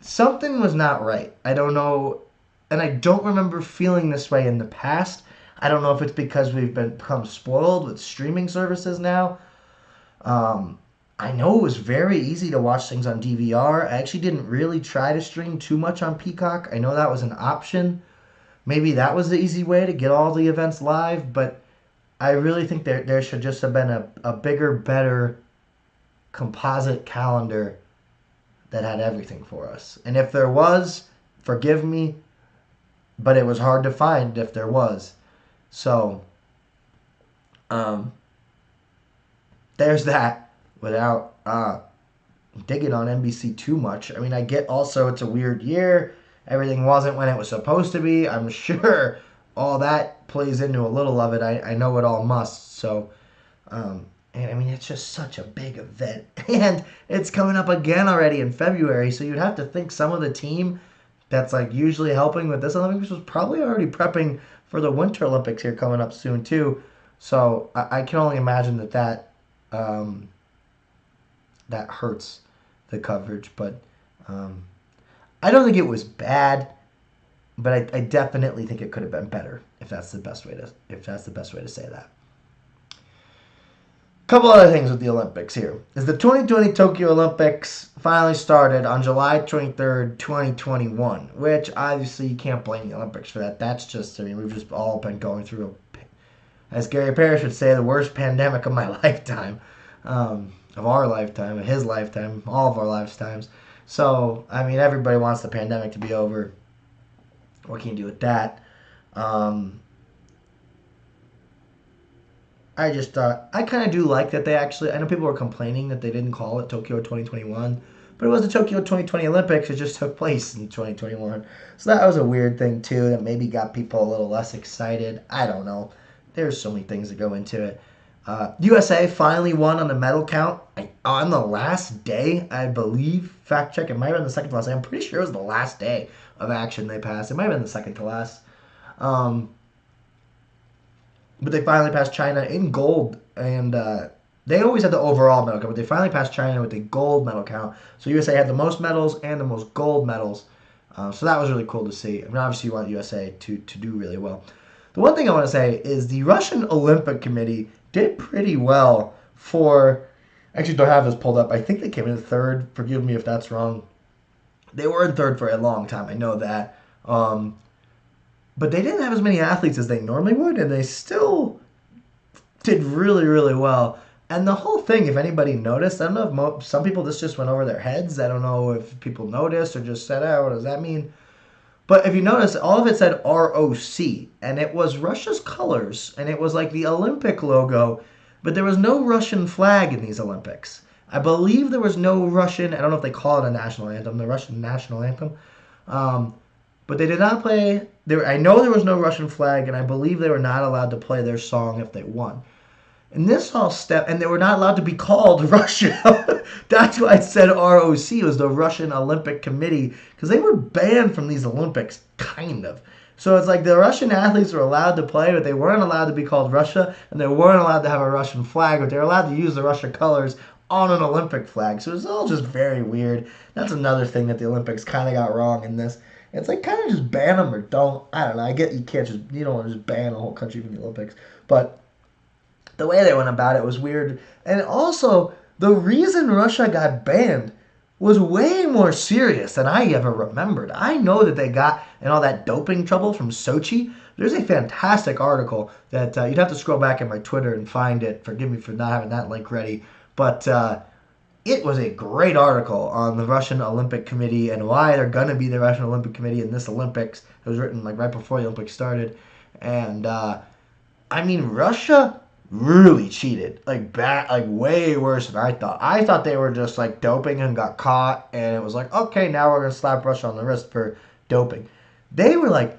Something was not right. I don't know, and I don't remember feeling this way in the past. I don't know if it's because we've become spoiled with streaming services now. I know it was very easy to watch things on DVR. I actually didn't really try to stream too much on Peacock. I know that was an option. Maybe that was the easy way to get all the events live, but I really think there should just have been a bigger, better composite calendar that had everything for us. And if there was, forgive me, but it was hard to find if there was. So, there's that without digging on NBC too much. I mean, I get also it's a weird year. Everything wasn't when it was supposed to be. I'm sure all that plays into a little of it. I know it all must. So, and I mean, it's just such a big event. And it's coming up again already in February. So you'd have to think some of the team that's like usually helping with this Olympics was probably already prepping for the Winter Olympics here coming up soon too. So I can only imagine that hurts the coverage. But I don't think it was bad, but I definitely think it could have been better if that's the best way to say that. Couple other things with the Olympics here is the 2020 Tokyo Olympics finally started on July 23rd, 2021, which obviously you can't blame the Olympics for that. That's just, I mean, we've just all been going through, as Gary Parrish would say, the worst pandemic of my lifetime, of our lifetime, of his lifetime, all of our lifetimes. So, I mean, everybody wants the pandemic to be over. What can you do with that? I just thought, I kind of do like that they actually, I know people were complaining that they didn't call it Tokyo 2021, but it was the Tokyo 2020 Olympics. It just took place in 2021. So that was a weird thing too that maybe got people a little less excited. I don't know. There's so many things that go into it. USA finally won on the medal count on the last day, I believe. Fact check, it might have been the second to last day. I'm pretty sure it was the last day of action they passed. It might have been the second to last. But they finally passed China in gold, and they always had the overall medal count, but they finally passed China with the gold medal count. So USA had the most medals and the most gold medals. So that was really cool to see. I mean, obviously you want USA to do really well. The one thing I want to say is the Russian Olympic Committee did pretty well for, actually don't have this pulled up. I think they came in third. Forgive me if that's wrong. They were in third for a long time. I know that. But they didn't have as many athletes as they normally would, and they still did really, really well. And the whole thing, if anybody noticed, I don't know if some people this just went over their heads. I don't know if people noticed or just said, oh, what does that mean? But if you notice, all of it said ROC, and it was Russia's colors, and it was like the Olympic logo, but there was no Russian flag in these Olympics. I believe there was no Russian, I don't know if they call it a national anthem, the Russian national anthem. But they did not play. I know there was no Russian flag, and I believe they were not allowed to play their song if they won. And this all and they were not allowed to be called Russia. That's why I said ROC was the Russian Olympic Committee, because they were banned from these Olympics, kind of. So it's like the Russian athletes were allowed to play, but they weren't allowed to be called Russia, and they weren't allowed to have a Russian flag, but they were allowed to use the Russia colors on an Olympic flag. So it's all just very weird. That's another thing that the Olympics kind of got wrong in this. It's like kind of just ban them or don't. I don't know. I get you don't want to just ban a whole country from the Olympics. But the way they went about it was weird. And also, the reason Russia got banned was way more serious than I ever remembered. I know that they got in all that doping trouble from Sochi. There's a fantastic article that you'd have to scroll back in my Twitter and find it. Forgive me for not having that link ready. But it was a great article on the Russian Olympic Committee and why they're going to be the Russian Olympic Committee in this Olympics. It was written like right before the Olympics started. And I mean, Russia really cheated, like bad, like way worse than I thought. I thought they were just like doping and got caught, and it was like, okay, now we're gonna slap Russia on the wrist for doping. They were like,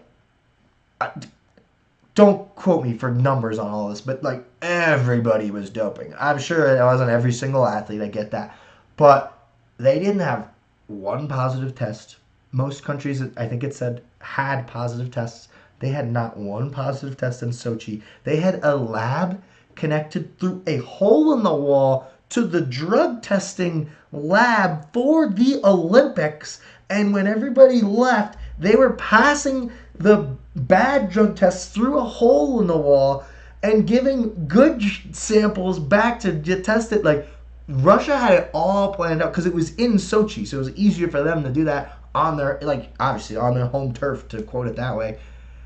don't quote me for numbers on all this, but like everybody was doping. I'm sure it wasn't every single athlete. I get that, but they didn't have one positive test. Most countries, I think it said, had positive tests. They had not one positive test in Sochi. They had a lab connected through a hole in the wall to the drug testing lab for the Olympics. And when everybody left, they were passing the bad drug tests through a hole in the wall and giving good samples back to get tested. Like, Russia had it all planned out because it was in Sochi, so it was easier for them to do that on their, like, obviously on their home turf, to quote it that way.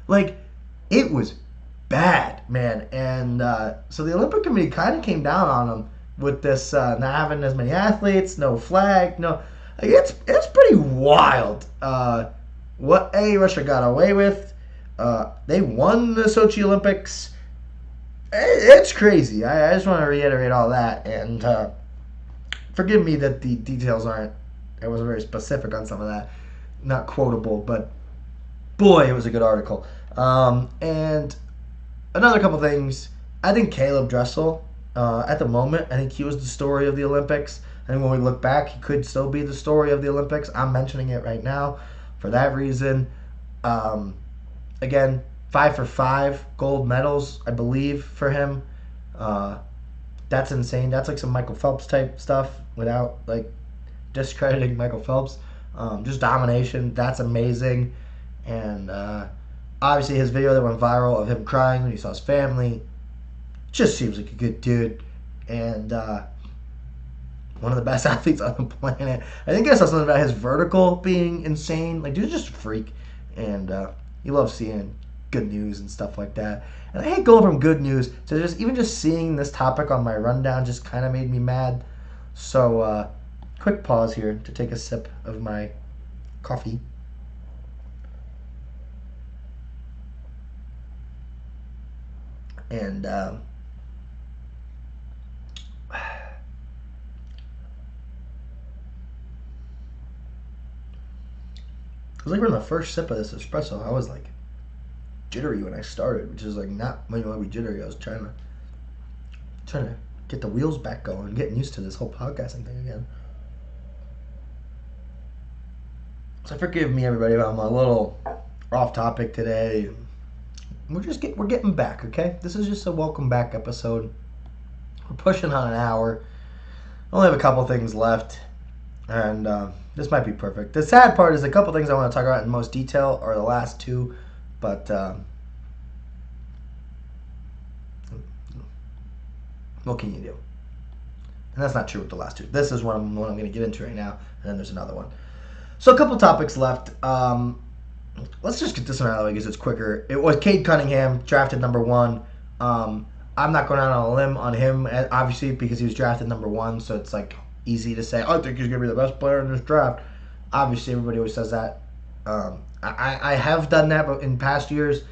Like, it was bad, man. And so the Olympic Committee kind of came down on them with this not having as many athletes, no flag, no. Like, it's pretty wild what Russia got away with. They won the Sochi Olympics. It's crazy. I just want to reiterate all that. And forgive me that the details aren't, I wasn't very specific on some of that. Not quotable, but boy, it was a good article. And another couple things. I think Caleb Dressel, at the moment, I think he was the story of the Olympics. I think when we look back, he could still be the story of the Olympics. I'm mentioning it right now for that reason. Again, 5 for 5 gold medals, I believe, for him. That's insane. That's like some Michael Phelps type stuff without like discrediting Michael Phelps. Just domination. That's amazing. And obviously his video that went viral of him crying when he saw his family just seems like a good dude. And one of the best athletes on the planet. I think I saw something about his vertical being insane. Like, dude's just a freak. And you love seeing good news and stuff like that. And I hate going from good news to just seeing this topic on my rundown just kind of made me mad. So quick pause here to take a sip of my coffee. And it was like from the first sip of this espresso, I was like jittery when I started, which is like not when you want to be jittery. I was trying to get the wheels back going, getting used to this whole podcasting thing again. So forgive me, everybody, if I'm a little off topic today. We're getting back, okay? This is just a welcome back episode. We're pushing on an hour. I only have a couple things left, and this might be perfect. The sad part is a couple things I want to talk about in most detail are the last two, but what can you do? And that's not true with the last two. This is one I'm going to get into right now, and then there's another one. So a couple topics left. Let's just get this one out of the way because it's quicker. It was Cade Cunningham, drafted number 1. I'm not going out on a limb on him, obviously, because he was drafted number 1, so it's like easy to say, I think he's going to be the best player in this draft. Obviously, everybody always says that. I have done that but in past years.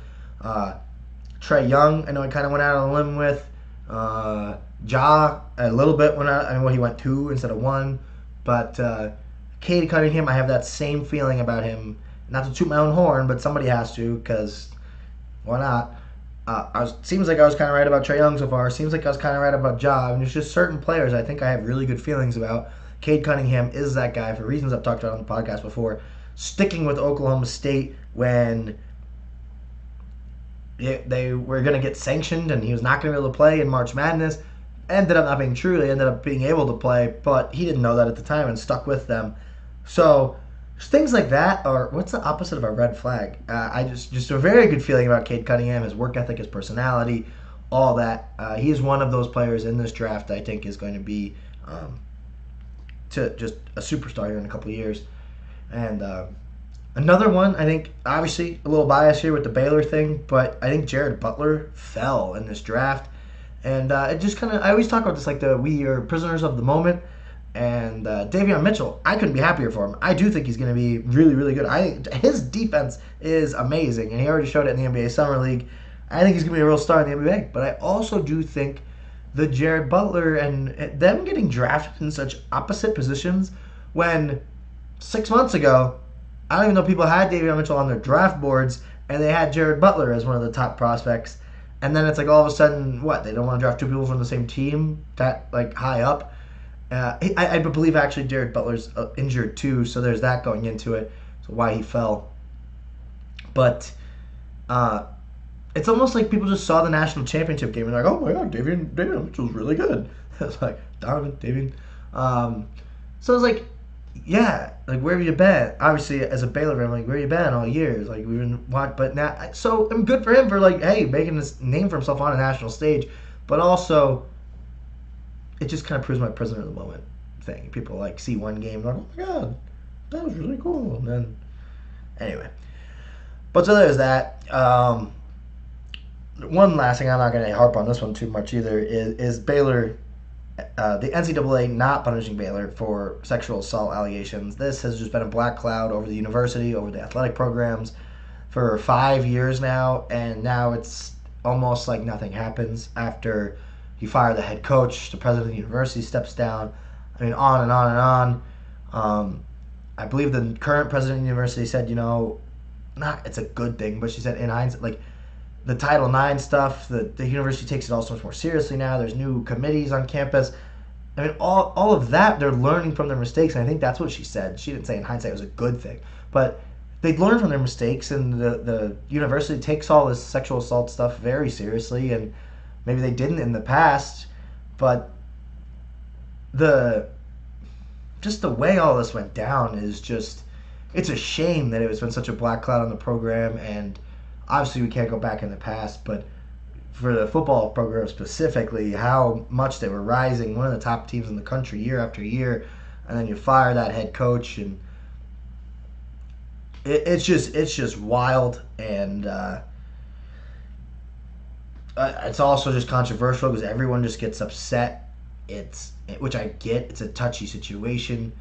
Trae Young, I know I kind of went out on a limb with. Ja, a little bit when he went 2 instead of 1. But Cade Cunningham, I have that same feeling about him. Not to toot my own horn, but somebody has to, because why not? Seems like I was kind of right about Trae Young so far. Seems like I was kind of right about Ja. I mean, there's just certain players I think I have really good feelings about. Cade Cunningham is that guy for reasons I've talked about on the podcast before. Sticking with Oklahoma State when they were going to get sanctioned and he was not going to be able to play in March Madness. Ended up not being true. They ended up being able to play, but he didn't know that at the time and stuck with them. So things like that are, what's the opposite of a red flag? I just a very good feeling about Cade Cunningham, his work ethic, his personality, all that. He is one of those players in this draft I think is going to be um, to just a superstar here in a couple of years. And another one, I think, obviously a little biased here with the Baylor thing, but I think Jared Butler fell in this draft. And it just kind of, I always talk about this like we are prisoners of the moment. And Davion Mitchell, I couldn't be happier for him. I do think he's going to be really, really good. His defense is amazing, and he already showed it in the NBA Summer League. I think he's going to be a real star in the NBA. But I also do think the Jared Butler and them getting drafted in such opposite positions when 6 months ago, I don't even know people had Davion Mitchell on their draft boards, and they had Jared Butler as one of the top prospects. And then it's like all of a sudden, what? They don't want to draft two people from the same team that like high up. I believe actually Jared Butler's injured too, so there's that going into it. So why he fell. But it's almost like people just saw the national championship game and they're like, oh my god, Davion Mitchell's really good. It's like, Davion. So it's like, yeah, like where have you been? Obviously, as a Baylor fan, like where have you been all years? Like we've been watching, but now, so I'm good for him for like, hey, making this name for himself on a national stage, but also it just kind of proves my prisoner of the moment thing. People like see one game, like, oh my god, that was really cool, and then anyway. But so there's that. One last thing, I'm not going to harp on this one too much either, is Baylor. The NCAA not punishing Baylor for sexual assault allegations. This has just been a black cloud over the university, over the athletic programs for 5 years now, and now it's almost like nothing happens after you fire the head coach, the president of the university steps down. I mean, on and on and on. I believe the current president of the university said, it's a good thing, but she said in hindsight, like, the Title IX stuff, the university takes it all so much more seriously now. There's new committees on campus. I mean, all of that, they're learning from their mistakes, and I think that's what she said. She didn't say in hindsight it was a good thing. But they learn from their mistakes, and the university takes all this sexual assault stuff very seriously, and maybe they didn't in the past, but just the way all this went down is just, it's a shame that it's been such a black cloud on the program, and obviously we can't go back in the past, but for the football program specifically, how much they were rising, one of the top teams in the country year after year, and then you fire that head coach, and it's just wild, and it's also just controversial because everyone just gets upset. Which I get. It's a touchy situation,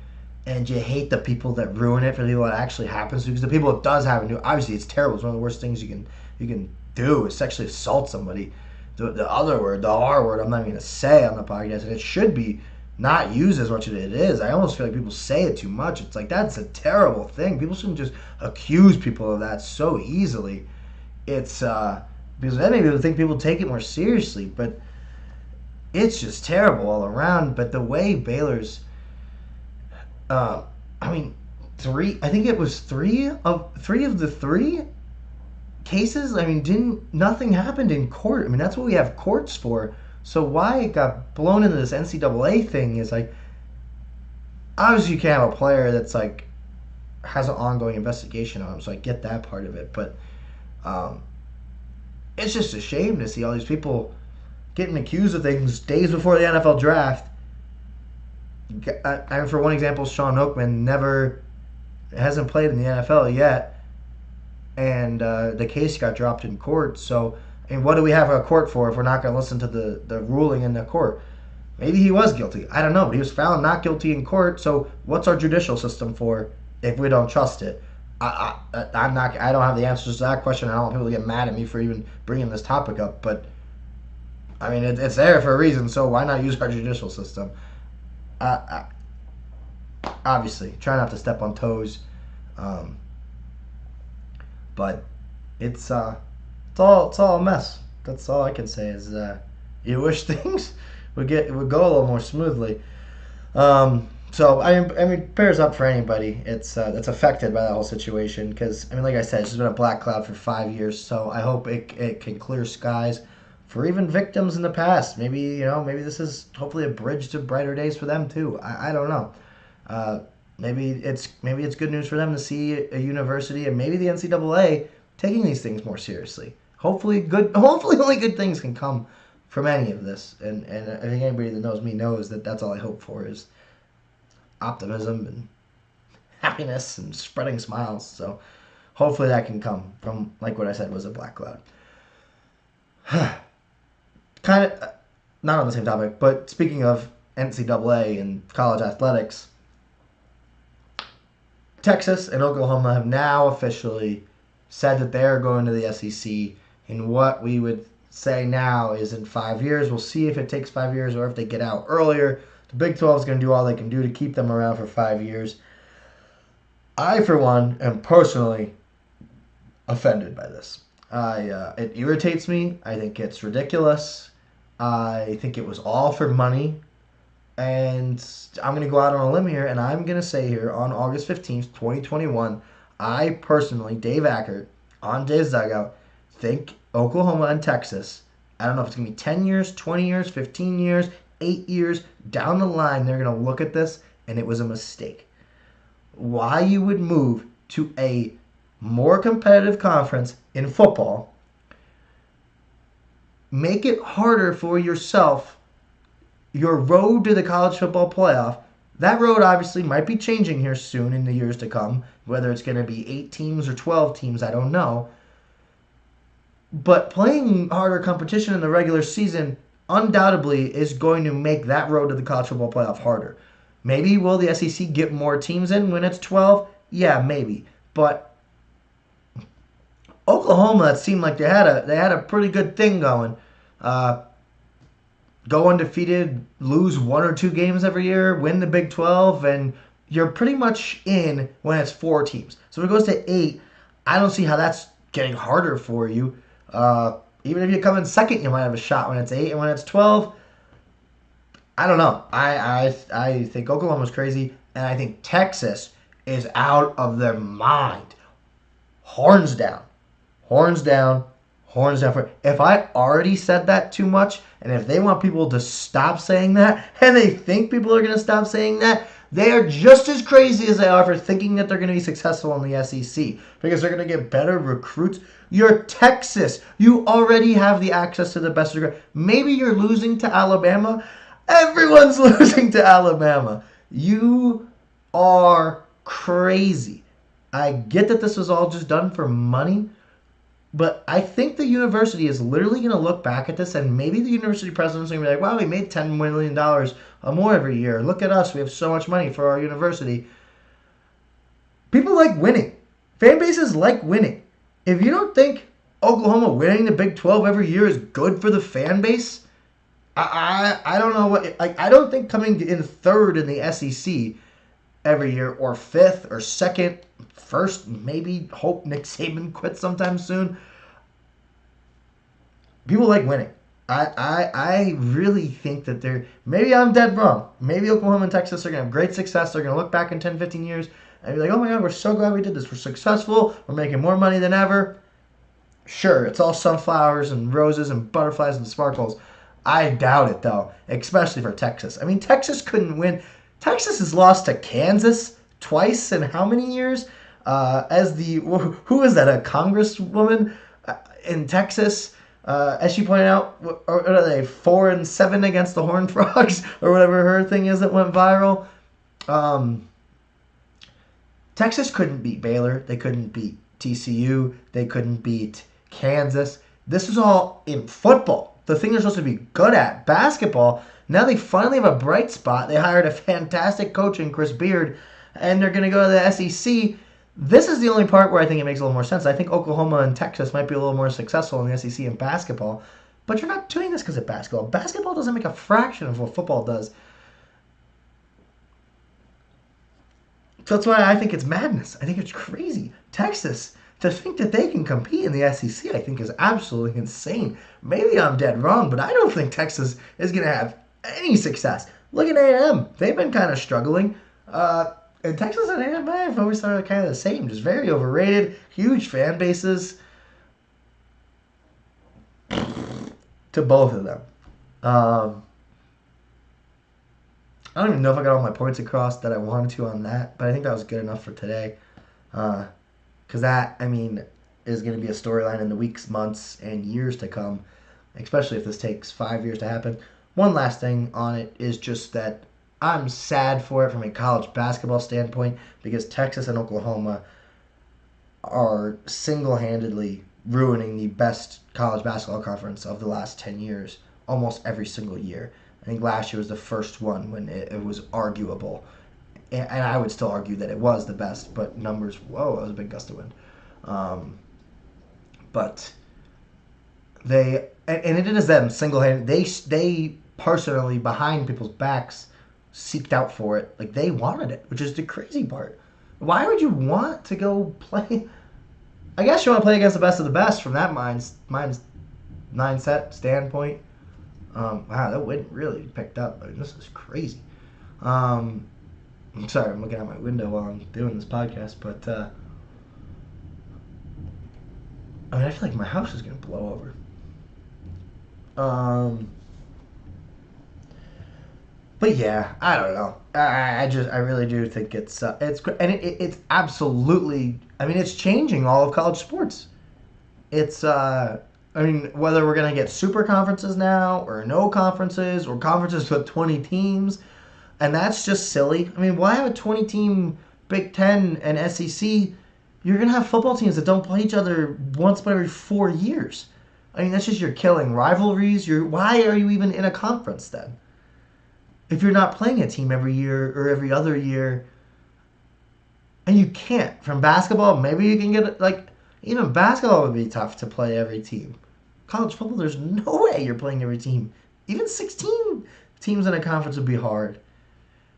and you hate the people that ruin it for the people that actually happens to. Because the people it does happen to, obviously it's terrible. It's one of the worst things you can do is sexually assault somebody. The other word, the R word, I'm not even gonna say on the podcast, and it should be not used as much as it is. I almost feel like people say it too much. It's like, that's a terrible thing. People shouldn't just accuse people of that so easily. It's because then maybe people think people take it more seriously, but it's just terrible all around. But the way Baylor's, I think it was three of the three cases. I mean, nothing happened in court. I mean, that's what we have courts for. So why it got blown into this NCAA thing is like, obviously you can't have a player that's like has an ongoing investigation on him. So I get that part of it, but it's just a shame to see all these people getting accused of things days before the NFL draft. For one example, Sean Oakman hasn't played in the NFL yet, and the case got dropped in court. So, and what do we have a court for if we're not going to listen to the ruling in the court? Maybe he was guilty. I don't know. But he was found not guilty in court. So what's our judicial system for if we don't trust it? I don't have the answers to that question. I don't want people to get mad at me for even bringing this topic up. But I mean, it's there for a reason. So why not use our judicial system? Obviously, try not to step on toes. But it's all a mess. That's all I can say is you wish things would go a little more smoothly. So I mean, prayers up for anybody that's affected by that whole situation, because I mean, like I said, it's just been a black cloud for 5 years. So I hope it can clear skies for even victims in the past. Maybe this is hopefully a bridge to brighter days for them too. I don't know. Maybe it's good news for them to see a university and maybe the NCAA taking these things more seriously. Hopefully only good things can come from any of this. And I think anybody that knows me knows that that's all I hope for is optimism and happiness and spreading smiles. So hopefully that can come from, like what I said, was a black cloud. Kind of, not on the same topic, but speaking of NCAA and college athletics, Texas and Oklahoma have now officially said that they're going to the SEC in what we would say now is in 5 years. We'll see if it takes 5 years or if they get out earlier. The Big 12 is going to do all they can do to keep them around for 5 years. I, for one, am personally offended by this. It irritates me. I think it's ridiculous. I think it was all for money. And I'm going to go out on a limb here, and I'm going to say here on August 15th, 2021, I personally, Dave Ackert, on Dave's Dugout, think Oklahoma and Texas, I don't know if it's going to be 10 years, 20 years, 15 years, 8 years, down the line, they're going to look at this, and it was a mistake. Why you would move to a more competitive conference in football, make it harder for yourself, your road to the college football playoff. That road obviously might be changing here soon in the years to come. Whether it's going to be 8 teams or 12 teams, I don't know. But playing harder competition in the regular season undoubtedly is going to make that road to the college football playoff harder. Maybe will the SEC get more teams in when it's 12? Yeah, maybe. But Oklahoma, it seemed like they had a pretty good thing going. Go undefeated, lose 1 or 2 games every year, win the Big 12, and you're pretty much in when it's 4 teams. So if it goes to 8, I don't see how that's getting harder for you. Even if you come in second, you might have a shot when it's 8, and when it's 12, I don't know. I think Oklahoma's crazy, and I think Texas is out of their mind. Horns down. Horns down. Horns down. If I already said that too much, and if they want people to stop saying that, and they think people are going to stop saying that, they are just as crazy as they are for thinking that they're going to be successful in the SEC because they're going to get better recruits. You're Texas. You already have the access to the best recruit. Maybe you're losing to Alabama. Everyone's losing to Alabama. You are crazy. I get that this was all just done for money, but I think the university is literally going to look back at this, and maybe the university president's going to be like, wow, we made $10 million more every year. Look at us. We have so much money for our university. People like winning. Fan bases like winning. If you don't think Oklahoma winning the Big 12 every year is good for the fan base, I don't know what. I don't think coming in third in the SEC every year, or fifth, or second, first, maybe hope Nick Saban quits sometime soon. People like winning. I really think that maybe I'm dead wrong. Maybe Oklahoma and Texas are going to have great success. They're going to look back in 10, 15 years and be like, oh my God, we're so glad we did this. We're successful. We're making more money than ever. Sure, it's all sunflowers and roses and butterflies and sparkles. I doubt it, though, especially for Texas. I mean, Texas couldn't win. Texas has lost to Kansas twice in how many years? Who is that, a congresswoman in Texas? As she pointed out, what are they, 4-7 against the Horned Frogs? Or whatever her thing is that went viral. Texas couldn't beat Baylor. They couldn't beat TCU. They couldn't beat Kansas. This is all in football. The thing they're supposed to be good at, basketball. Now they finally have a bright spot. They hired a fantastic coach in Chris Beard, and they're going to go to the SEC. This is the only part where I think it makes a little more sense. I think Oklahoma and Texas might be a little more successful in the SEC in basketball, but you're not doing this because of basketball. Basketball doesn't make a fraction of what football does. So that's why I think it's madness. I think it's crazy. Texas, to think that they can compete in the SEC, I think is absolutely insane. Maybe I'm dead wrong, but I don't think Texas is going to have any success. Look at A&M. They've been kind of struggling. And Texas and A&M have always thought kind of the same. Just very overrated, huge fan bases. To both of them. I don't even know if I got all my points across that I wanted to on that, but I think that was good enough for today. Because that, I mean, is going to be a storyline in the weeks, months, and years to come. especially if this takes 5 years to happen. One last thing on it is just that I'm sad for it from a college basketball standpoint because Texas and Oklahoma are single-handedly ruining the best college basketball conference of the last 10 years almost every single year. I think last year was the first one when it was arguable. And I would still argue that it was the best, but numbers, whoa, that was a big gust of wind. But they, and it is them single-handed, they personally, behind people's backs, seeked out for it. Like, they wanted it, which is the crazy part. Why would you want to go play? I guess you want to play against the best of the best from that mindset standpoint. Wow, that wind really picked up. I mean, this is crazy. I'm sorry, I'm looking out my window while I'm doing this podcast, but I mean, I feel like my house is gonna blow over. But yeah, I don't know. I really do think it's absolutely. I mean, it's changing all of college sports. It's I mean, whether we're gonna get super conferences now or no conferences or conferences with 20 teams, and that's just silly. I mean, why have a 20-team Big Ten and SEC? You're gonna have football teams that don't play each other once every 4 years. I mean, that's just you're killing rivalries. Why are you even in a conference then? If you're not playing a team every year or every other year, and you can't. From basketball, maybe you can get, like, even basketball would be tough to play every team. College football, there's no way you're playing every team. Even 16 teams in a conference would be hard.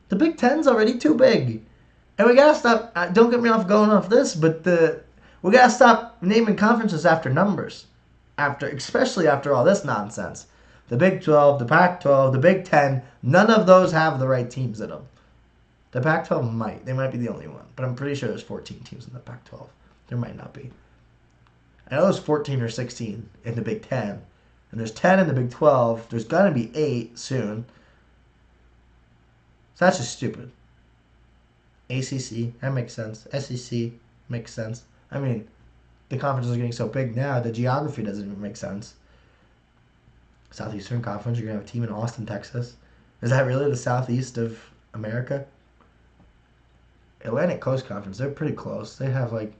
The Big Ten's already too big. And we gotta stop, don't get me off going off this, but we gotta stop naming conferences after numbers. Especially after all this nonsense. The Big 12, the Pac-12, the Big 10, none of those have the right teams in them. The Pac-12 might. They might be the only one. But I'm pretty sure there's 14 teams in the Pac-12. There might not be. I know there's 14 or 16 in the Big 10. And there's 10 in the Big 12. There's going to be 8 soon. So that's just stupid. ACC, that makes sense. SEC makes sense. I mean, the conferences are getting so big now, the geography doesn't even make sense. Southeastern Conference, you're going to have a team in Austin, Texas. Is that really the southeast of America? Atlantic Coast Conference, they're pretty close. They have, like,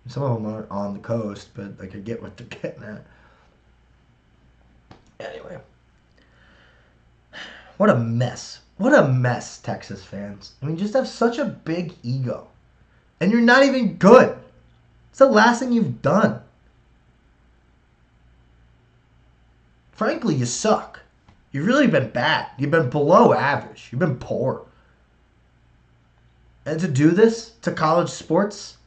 some of them aren't on the coast, but I could get what they're getting at. Anyway. What a mess. What a mess, Texas fans. I mean, just have such a big ego. And you're not even good. It's the last thing you've done. Frankly, you suck. You've really been bad. You've been below average. You've been poor. And to do this to college sports,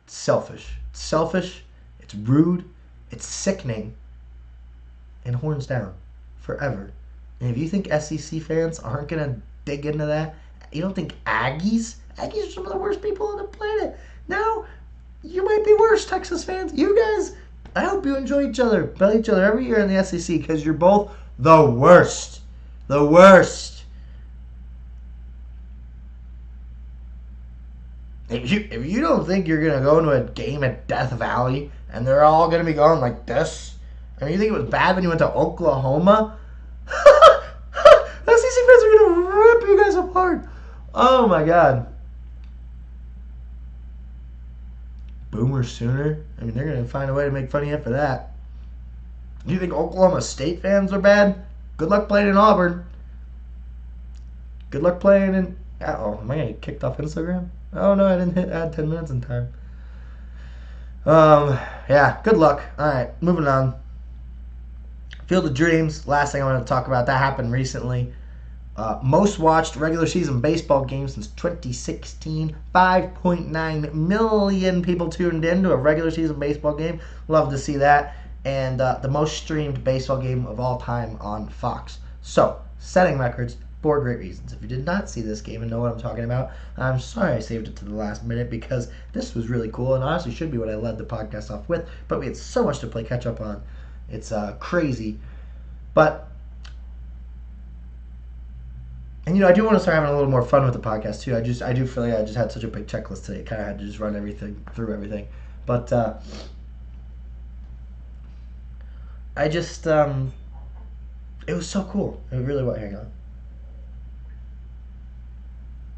it's selfish. It's selfish. It's rude. It's sickening. And horns down. Forever. And if you think SEC fans aren't going to dig into that, you don't think Aggies? Aggies are some of the worst people on the planet. Now, you might be worse, Texas fans. You guys, I hope you enjoy each other, play each other every year in the SEC because you're both the worst. The worst. If you don't think you're going to go into a game at Death Valley and they're all going to be going like this, I mean, you think it was bad when you went to Oklahoma? SEC fans are going to rip you guys apart. Oh, my God. Boomer Sooner. I mean, they're going to find a way to make fun of you for that. Do you think Oklahoma State fans are bad? Good luck playing in Auburn. Good luck playing in... Uh-oh, am I going to get kicked off Instagram? Oh, no, I didn't add 10 minutes in time. Yeah, good luck. All right, moving on. Field of Dreams, last thing I want to talk about. That happened recently. Most watched regular season baseball game since 2016. 5.9 million people tuned in to a regular season baseball game. Love to see that. And the most streamed baseball game of all time on Fox. So, setting records for great reasons. If you did not see this game and know what I'm talking about, I'm sorry I saved it to the last minute because this was really cool and honestly should be what I led the podcast off with. But we had so much to play catch up on. It's crazy. But, and I do want to start having a little more fun with the podcast too. I do feel like I just had such a big checklist today. Kind of had to just run everything through everything. But I just, it was so cool. It really was. Hang on.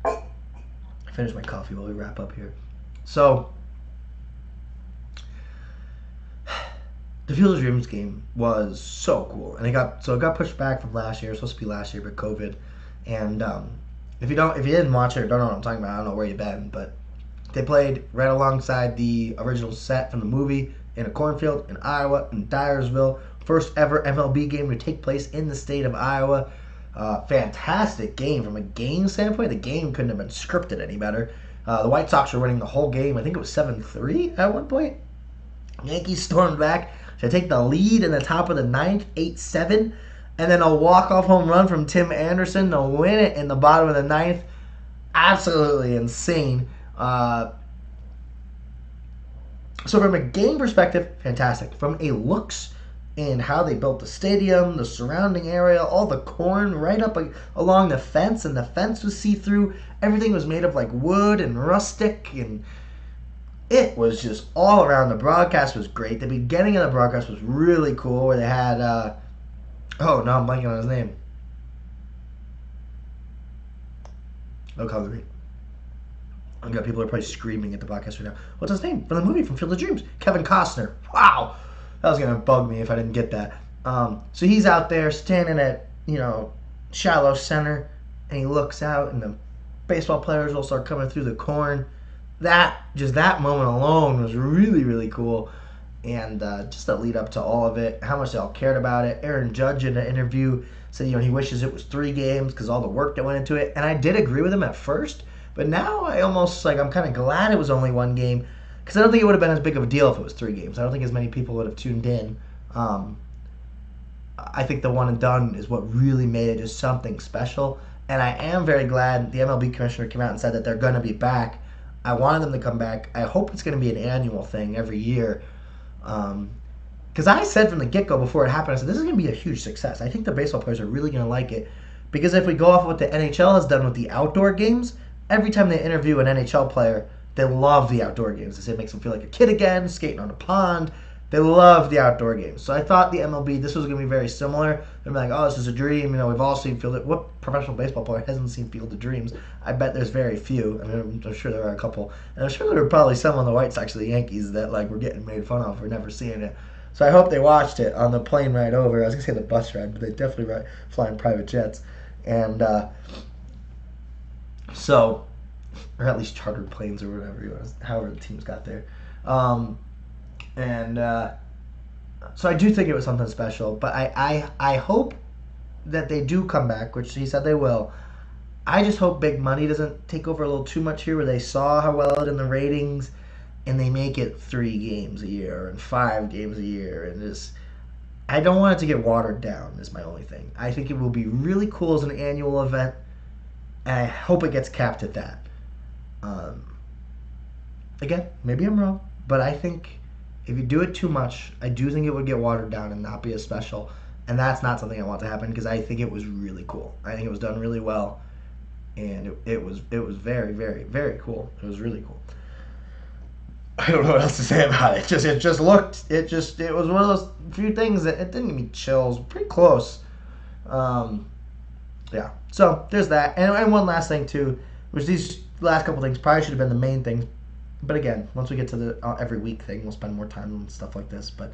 I finished my coffee while we wrap up here. So, the Field of Dreams game was so cool, and it got pushed back from last year. It was supposed to be last year, but COVID. And if you didn't watch it or don't know what I'm talking about, I don't know where you've been, but they played right alongside the original set from the movie in a cornfield in Iowa, in Dyersville. First ever MLB game to take place in the state of Iowa. Fantastic game from a game standpoint. The game couldn't have been scripted any better. The White Sox were winning the whole game. I think it was 7-3 at one point. Yankees stormed back to take the lead in the top of the ninth, 8-7. And then a walk-off home run from Tim Anderson to win it in the bottom of the ninth. Absolutely insane. So from a game perspective, fantastic. From a looks and how they built the stadium, the surrounding area, all the corn right up along the fence, and the fence was see-through. Everything was made of like wood and rustic, and it was just all around. The broadcast was great. The beginning of the broadcast was really cool, where they had, oh, no, I'm blanking on his name. No color me. I've got people are probably screaming at the podcast right now. What's his name? From the movie, from Field of Dreams. Kevin Costner. Wow. That was going to bug me if I didn't get that. So he's out there standing at, shallow center, and he looks out, and the baseball players will start coming through the corn. That moment alone was really, really cool. And just the lead up to all of it, how much they all cared about it. Aaron Judge in an interview said, he wishes it was 3 games because all the work that went into it. And I did agree with him at first, but now I'm kind of glad it was only 1 game, because I don't think it would have been as big of a deal if it was 3 games. I don't think as many people would have tuned in. I think the one and done is what really made it just something special. And I am very glad the MLB commissioner came out and said that they're going to be back. I wanted them to come back. I hope it's going to be an annual thing every year. Because I said from the get-go before it happened, I said, this is going to be a huge success. I think the baseball players are really going to like it. Because if we go off what the NHL has done with the outdoor games, every time they interview an NHL player, they love the outdoor games. They say it makes them feel like a kid again, skating on a pond. They love the outdoor games. So I thought the MLB, this was going to be very similar. They're like, oh, this is a dream. We've all seen Field of... What professional baseball player hasn't seen Field of Dreams? I bet there's very few. I'm sure there are a couple. And I'm sure there were probably some on the White Sox or the Yankees that were getting made fun of for never seeing it. So I hope they watched it on the plane ride over. I was going to say the bus ride, but they definitely fly in private jets. And so... or at least chartered planes or whatever, however the teams got there. So I do think it was something special, but I hope that they do come back, which he said they will. I just hope big money doesn't take over a little too much here, where they saw how well it did in the ratings, and they make it 3 games a year and 5 games a year, and just... I don't want it to get watered down, is my only thing. I think it will be really cool as an annual event, and I hope it gets capped at that. Again, maybe I'm wrong, but I think if you do it too much, I do think it would get watered down and not be as special, and that's not something I want to happen, because I think it was really cool. I think it was done really well, and it was very, very, very cool. It was really cool. I don't know what else to say about it. It was one of those few things that it didn't give me chills. Pretty close. Yeah. So there's that, and one last thing too, which these last couple things probably should have been the main things, but again, once we get to the every week thing, we'll spend more time on stuff like this. But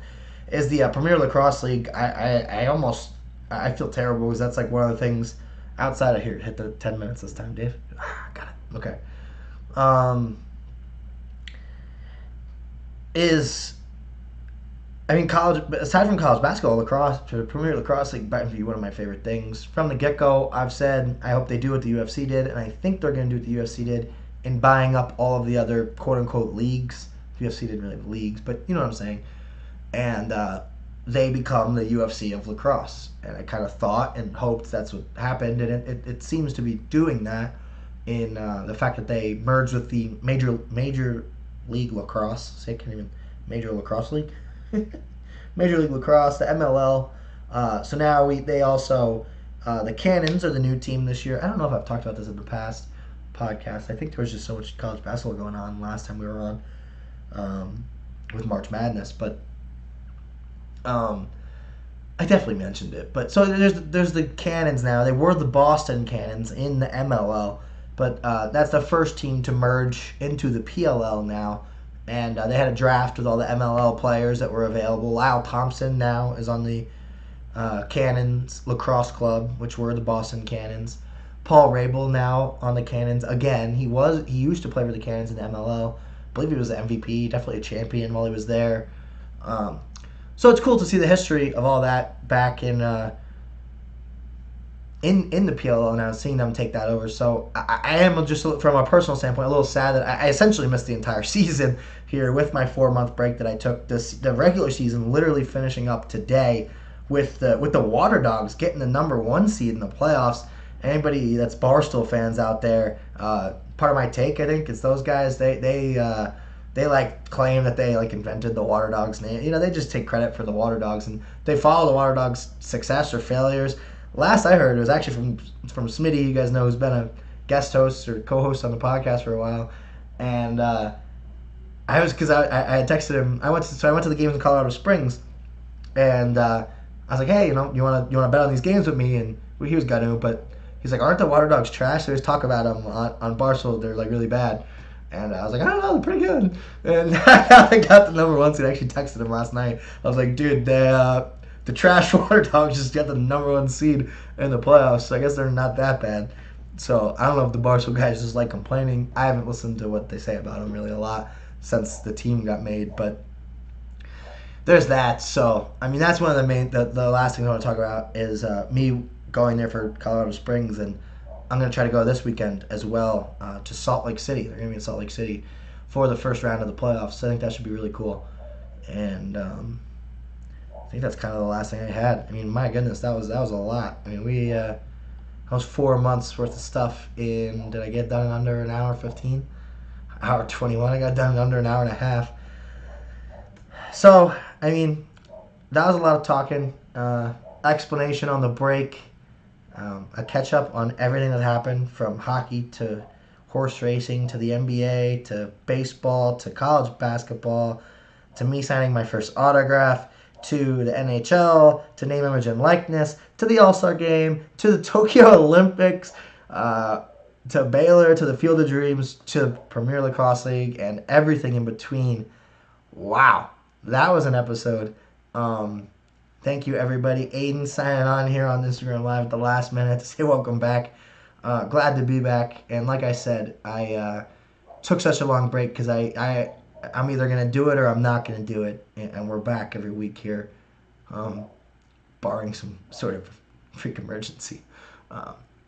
is the Premier Lacrosse League? I feel terrible, because that's one of the things outside of here. Hit the 10 minutes this time, Dave. Got it. Okay. College, aside from college basketball, lacrosse, the Premier Lacrosse League might be one of my favorite things. From the get-go, I've said I hope they do what the UFC did, and I think they're going to do what the UFC did in buying up all of the other quote-unquote leagues. The UFC didn't really have leagues, but you know what I'm saying. And they become the UFC of lacrosse. And I kind of thought and hoped that's what happened, and it seems to be doing that in the fact that they merged with the Major League Lacrosse. Major Lacrosse League? Major League Lacrosse, the MLL. So now they also, the Cannons are the new team this year. I don't know if I've talked about this in the past podcast. I think there was just so much college basketball going on last time we were on with March Madness. But I definitely mentioned it. But so there's the Cannons now. They were the Boston Cannons in the MLL, but that's the first team to merge into the PLL now. And they had a draft with all the MLL players that were available. Lyle Thompson now is on the Cannons Lacrosse Club, which were the Boston Cannons. Paul Rabel now on the Cannons again. He used to play for the Cannons in the MLL. I believe he was the MVP, definitely a champion while he was there. So it's cool to see the history of all that back in the PLL now, seeing them take that over. So I am just, from a personal standpoint, a little sad that I essentially missed the entire season here with my 4-month break that I took. The regular season literally finishing up today with the Water Dogs getting the number 1 seed in the playoffs. Anybody that's Barstool fans out there, part of my take, I think, is those guys, they like claim that they like invented the Water Dogs name. You know, they just take credit for the Water Dogs, and they follow the Water Dogs' success or failures. Last I heard, it was actually from Smitty, you guys know, who's been a guest host or co-host on the podcast for a while, and I had texted him. I went to the games in Colorado Springs, and I was like, hey, you want to bet on these games with me? And he was gonna, but he's like, aren't the Water Dogs trash? They always talk about them on Barstool. They're like really bad. And I was like, I don't know, they're pretty good. And I got the number 1 seed. I actually texted him last night. I was like, dude, the trash Water Dogs just got the number 1 seed in the playoffs. So I guess they're not that bad. So I don't know if the Barstool guys just like complaining. I haven't listened to what they say about them really a lot since the team got made. But there's that. So, I mean, that's one of the last things I want to talk about is me going there for Colorado Springs, and I'm going to try to go this weekend as well to Salt Lake City. They're going to be in Salt Lake City for the first round of the playoffs. So I think that should be really cool. And I think that's kind of the last thing I had. I mean, my goodness, that was a lot. I mean, that was 4 months worth of stuff did I get done in under an hour 15? Hour 21, I got done in under an hour and a half. So, I mean, that was a lot of talking. Explanation on the break. A catch up on everything that happened, from hockey to horse racing to the NBA to baseball to college basketball to me signing my first autograph to the NHL to name, image, and likeness to the All-Star game to the Tokyo Olympics to Baylor to the Field of Dreams to Premier Lacrosse League and everything in between. Wow, that was an episode. Thank you, everybody. Aiden signing on here on Instagram Live at the last minute to say welcome back. Glad to be back. And like I said, I took such a long break because I'm either going to do it or I'm not going to do it. And we're back every week here, barring some sort of freak emergency.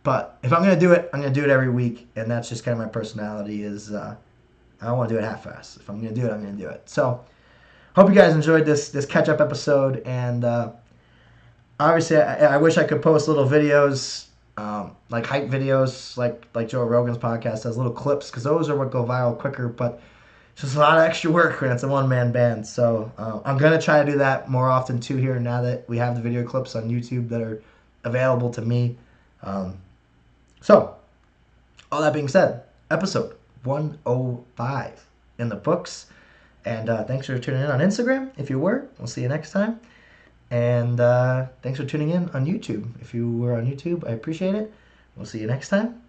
But if I'm going to do it, I'm going to do it every week. And that's just kind of my personality is I don't want to do it half-assed. If I'm going to do it, I'm going to do it. So hope you guys enjoyed this catch-up episode, and obviously I wish I could post little videos, like hype videos, like Joe Rogan's podcast has, little clips, because those are what go viral quicker, but it's just a lot of extra work when it's a one-man band. So I'm going to try to do that more often, too, here now that we have the video clips on YouTube that are available to me. So, all that being said, episode 105 in the books. And thanks for tuning in on Instagram, if you were. We'll see you next time. And thanks for tuning in on YouTube. If you were on YouTube, I appreciate it. We'll see you next time.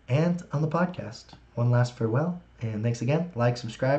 And on the podcast. One last farewell. And thanks again. Like, subscribe.